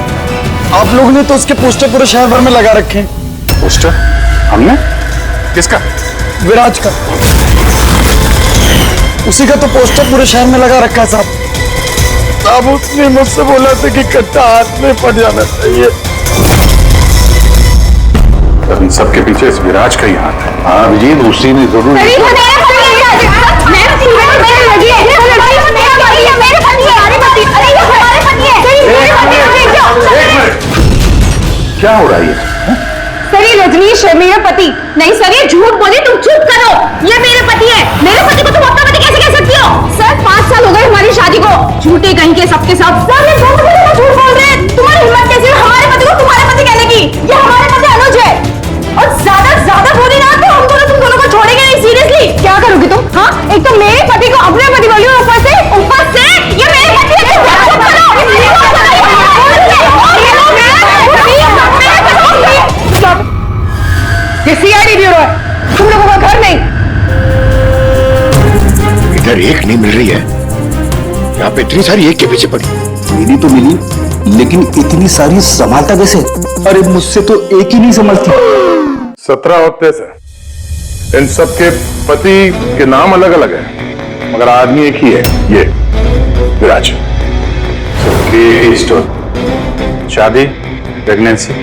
आप लोगों ने तो उसके पोस्टर पूरे शहर भर में लगा रखे हैं। पोस्टर? हमने? किसका? विराज का। उसी का तो पोस्टर पूरे शहर में लगा रखा है साहब। साहब उसने मुझसे बोला था कि कट्टा हाथ में पड़ जाना चाहिए। इन सबके पीछे इस विराज का ही हाथ है। हाँ अभिजीत, उसी ने जरूर क्या हो रहा है? सर ये रजनीश है मेरा पति। नहीं सर ये झूठ बोली, तुम चुप करो। ये मेरे पति है। मेरे पति को तुम अपना पति कैसे कह सकती हो? सर 5 साल हो गए हमारी शादी को। झूठे कहीं के सबके सब। सर ये झूठ बोल रहे हैं। तुम्हारी हिम्मत कैसे है हमारे पति को तुम्हारे पति कहने की? ये हमारे पति अनुज है। और ज्यादा बोली ना तो हम दोनों तुम दोनों को छोड़ेंगे नहीं। सीरियसली क्या करोगी तुम? हाँ एक तो मेरे पति को अपने पति बोली, ऊपर से ये मेरे पति है। ये सीआईडी ब्यूरो है, तुम लोगों का घर नहीं। इधर एक नहीं मिल रही है, यहाँ पे इतनी सारी एक के पीछे पड़ी। मेरी तो मिली, लेकिन इतनी सारी संभालता कैसे? अरे मुझसे तो एक ही नहीं संभलती। 17 होते सर। इन सबके पति के नाम अलग अलग है, मगर आदमी एक ही है, ये विराज। सबकी स्टोरी, शादी, प्रेगनेंसी,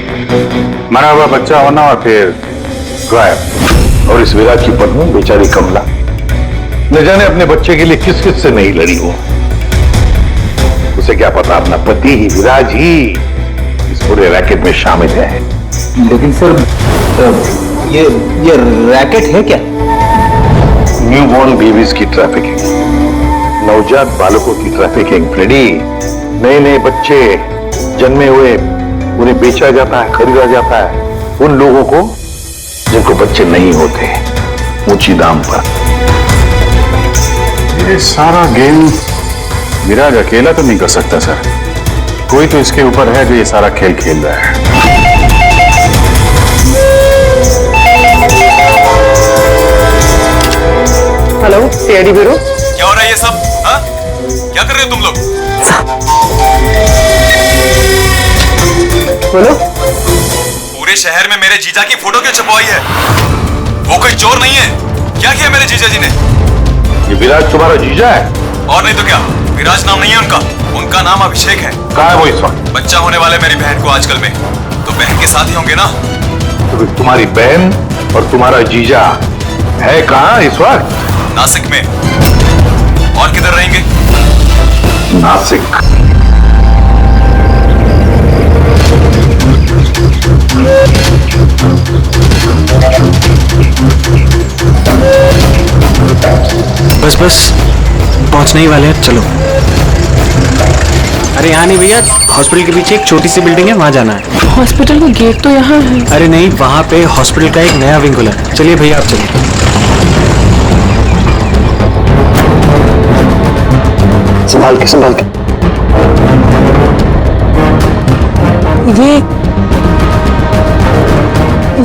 मरा हुआ बच्चा होना और फिर गायब। और इस विराज की पत्नी बेचारी कमला, न जाने अपने बच्चे के लिए किस किस से नहीं लड़ी हो। उसे क्या पता अपना पति ही, विराज ही इस पूरे रैकेट में शामिल है। लेकिन सर ये रैकेट है क्या? न्यू बॉर्न बेबीज की ट्रैफिकिंग, नवजात बालकों की ट्रैफिकिंग, फ्रेडी। नए नए बच्चे जन्मे हुए उन्हें बेचा जाता है, खरीदा जाता है उन लोगों को जिनको बच्चे नहीं होते, ऊंची दाम पर। ये सारा गेम विराज अकेला तो नहीं कर सकता सर। कोई तो इसके ऊपर है जो ये सारा खेल खेल रहा है। Hello CID bureau. क्या हो रहा है ये सब? हाँ? क्या कर रहे हो तुम लोग? बोलो। पूरे शहर में मेरे जीजा की फोटो क्यों छपवाई है? वो कोई चोर नहीं है। क्या किया मेरे जीजा जी ने? ये विराज तुम्हारा जीजा है? और नहीं तो क्या, विराज नाम नहीं है उनका, उनका नाम अभिषेक है। कहाँ है वो इस वक्त? बच्चा होने वाले मेरी बहन को आजकल में, तो बहन के साथ ही होंगे ना। तो फिर तुम्हारी बहन और तुम्हारा जीजा है कहाँ इस वक्त? नासिक में। और किधर रहेंगे? नासिक। बस पहुंचने ही वाले हैं, चलो। अरे यहाँ नहीं भैया, हॉस्पिटल के पीछे एक छोटी सी बिल्डिंग है, वहाँ जाना है। हॉस्पिटल का गेट तो यहाँ है। अरे नहीं, वहाँ पे हॉस्पिटल का एक नया विंग खुला है। चलिए भैया आप चलिए। संभाल के। ये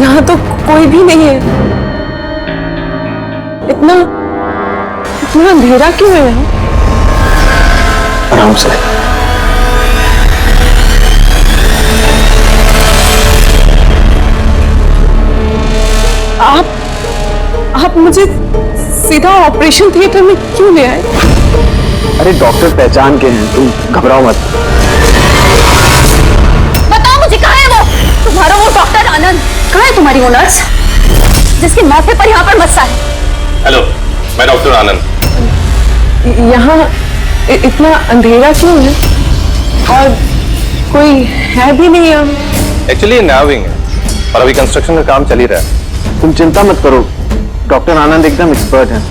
यहाँ तो कोई भी नहीं है। इतना अंधेरा क्यों है यहाँ? आराम से। आप मुझे सीधा ऑपरेशन थिएटर में क्यों ले आए? अरे डॉक्टर पहचान के हैं, तुम घबराओ मत। बताओ मुझे कहाँ है वो? तुम्हारा वो डॉक्टर आनंद कहाँ है? तुम्हारी वो नर्स जिसकी माथे पर यहाँ पर मस्सा है। हेलो, मैं डॉक्टर आनंद। यहाँ इतना अंधेरा क्यों है? और कोई है भी नहीं यहाँ। एक्चुअली नया विंग है और अभी कंस्ट्रक्शन का काम चल ही रहा है। तुम चिंता मत करो, डॉक्टर आनंद एकदम एक्सपर्ट हैं।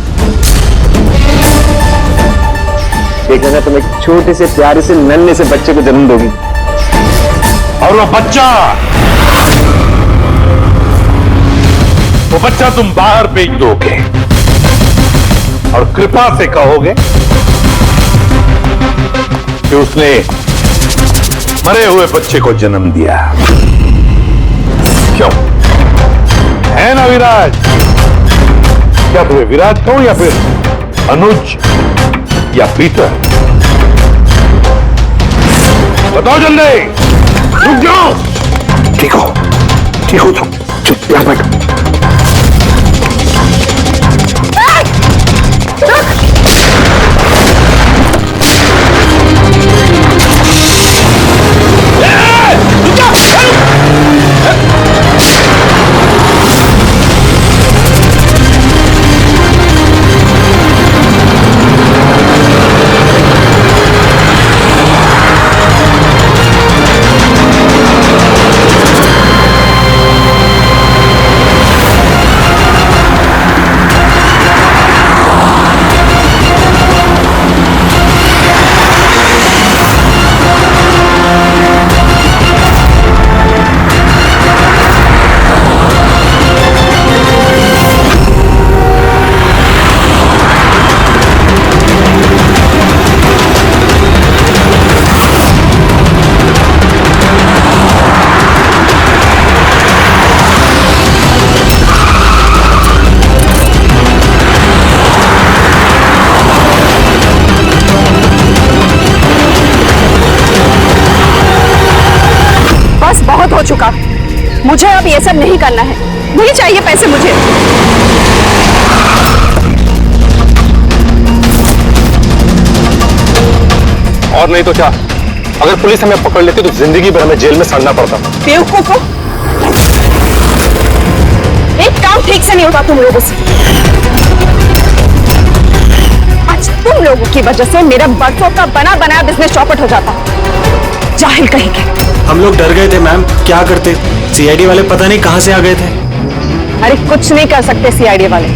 एक जगह तुम एक छोटे से प्यारे से नन्हे से बच्चे को जन्म दोगी, और वो बच्चा तुम बाहर भेज दोगे और कृपा से कहोगे कि उसने मरे हुए बच्चे को जन्म दिया। क्यों है ना विराज? क्या तुम्हें विराज कहूं या फिर अनुज या पीटर? बताओ जल्दी, रुक जाओ। ठीक हो तुम, चुप यहाँ बैठो। चुका। मुझे अब ये सब नहीं करना है, नहीं चाहिए पैसे मुझे। और नहीं तो क्या, अगर पुलिस हमें पकड़ लेती तो जिंदगी भर हमें जेल में सड़ना पड़ता। बेवकूफ हो, एक काम ठीक से नहीं होता तुम लोगों से। आज तुम लोगों की वजह से मेरा बरसों का बना बनाया बिजनेस चौपट हो जाता। जाहिल कहीं के। हम लोग डर गए थे मैम, क्या करते? सीआईडी वाले पता नहीं कहां से आ गए थे। अरे कुछ नहीं कर सकते सीआईडी वाले,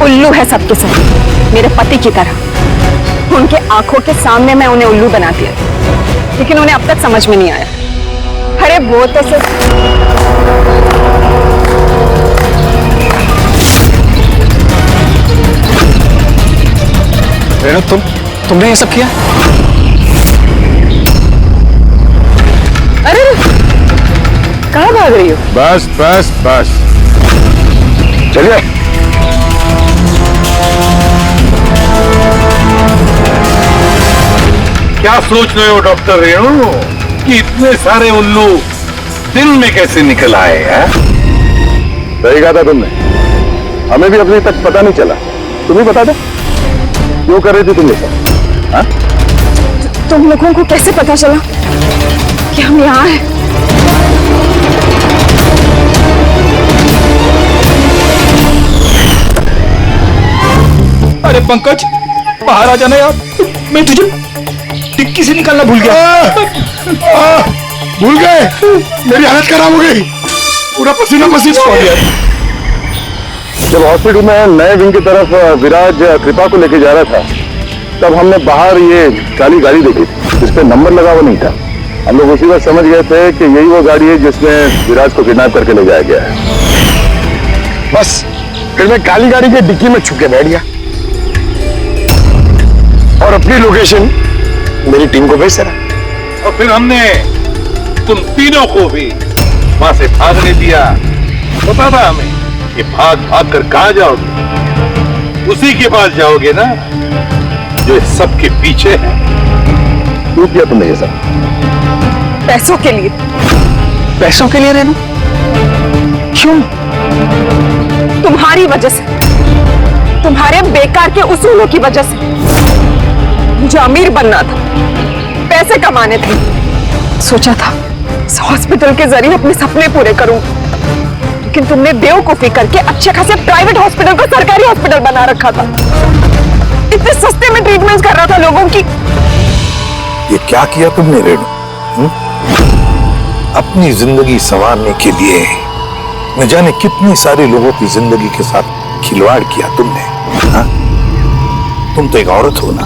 उल्लू है सबके सब, मेरे पति की तरह। उनके आंखों के सामने मैं उन्हें उल्लू बना दिया, लेकिन उन्हें अब तक समझ में नहीं आया। अरे वो तो सिर्फ रेणु, तुमने ये सब किया? अरे कहाँ भाग रही हो? बस बस बस, चलिए। क्या सोच रहे हो डॉक्टर रेणु कि इतने सारे उल्लू दिन में कैसे निकल आए हैं? सही कहा था तुमने, हमें भी अभी तक पता नहीं चला। तुम्हें बता दो क्यों कर रही थी तुम ये सब? हाँ? तुम लोगों को कैसे पता चला कि हम यहाँ हैं? अरे पंकज, बाहर आ जाना यार, मैं तुझे टिक्की से निकालना भूल गया। भूल गए? मेरी हालत खराब हो गई, पूरा पसीना पसीना हो गया। जब हॉस्पिटल में नए विंग की तरफ विराज कृपा को लेके जा रहा था, तब हमने बाहर ये काली गाड़ी देखी थी, जिस पे नंबर लगा हुआ नहीं था। हम लोग उसी वक्त समझ गए थे कि यही वो गाड़ी है जिसमें विराज को किडनैप करके ले जाया गया है। बस फिर मैं काली गाड़ी के डिक्की में छुप के बैठ गया और अपनी लोकेशन मेरी टीम को भेज रहा। और फिर हमने तुम तीनों को भी वहां से भागने दिया। पता था हमें कि भाग भाग कर कहां जाओगे, उसी के पास जाओगे ना जो सबके पीछे है। क्यों किया तुमने ये सब? पैसों के लिए। पैसों के लिए रेणु? क्यों? तुम्हारी वजह से, तुम्हारे बेकार के उसूलों की वजह से। मुझे अमीर बनना था, पैसे कमाने थे। सोचा था इस हॉस्पिटल के जरिए अपने सपने पूरे करूं, लेकिन तुमने बेवकूफी करके अच्छे खासे प्राइवेट हॉस्पिटल को सरकारी हॉस्पिटल बना रखा था। इतने सस्ते में ट्रीटमेंट कर रहा था लोगों की। ये क्या किया तुमने रेणु? अपनी जिंदगी संवारने के लिए न जाने कितनी सारे लोगों की जिंदगी के साथ खिलवाड़ किया तुमने। हा? तुम तो एक औरत हो ना,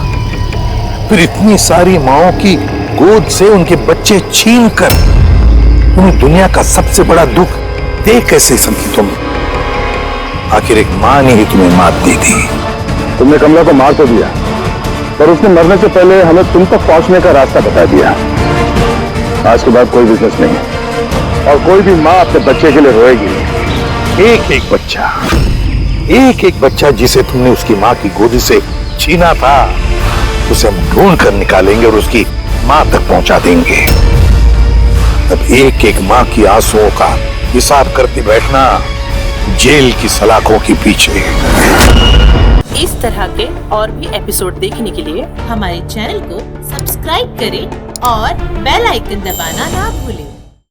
फिर इतनी सारी माओं की गोद से उनके बच्चे छीन कर तुम्हें दुनिया का सबसे बड़ा दुख दे कैसे समझी तुम? आखिर एक मां ने ही तुम्हें मात दी थी। तुमने कमला को मार तो दिया, पर उसने मरने से पहले हमें तुम तक पहुंचने का रास्ता बता दिया। आज के बाद कोई बिजनेस नहीं और कोई भी मां अपने बच्चे के लिए रोएगी नहीं। एक एक बच्चा जिसे तुमने उसकी मां की गोदी से छीना था, उसे हम ढूंढ कर निकालेंगे और उसकी मां तक पहुंचा देंगे। अब एक एक मां की आंसुओं का हिसाब करते बैठना जेल की सलाखों के पीछे। इस तरह के और भी एपिसोड देखने के लिए हमारे चैनल को सब्सक्राइब करें और बेल आइकन दबाना ना भूलें।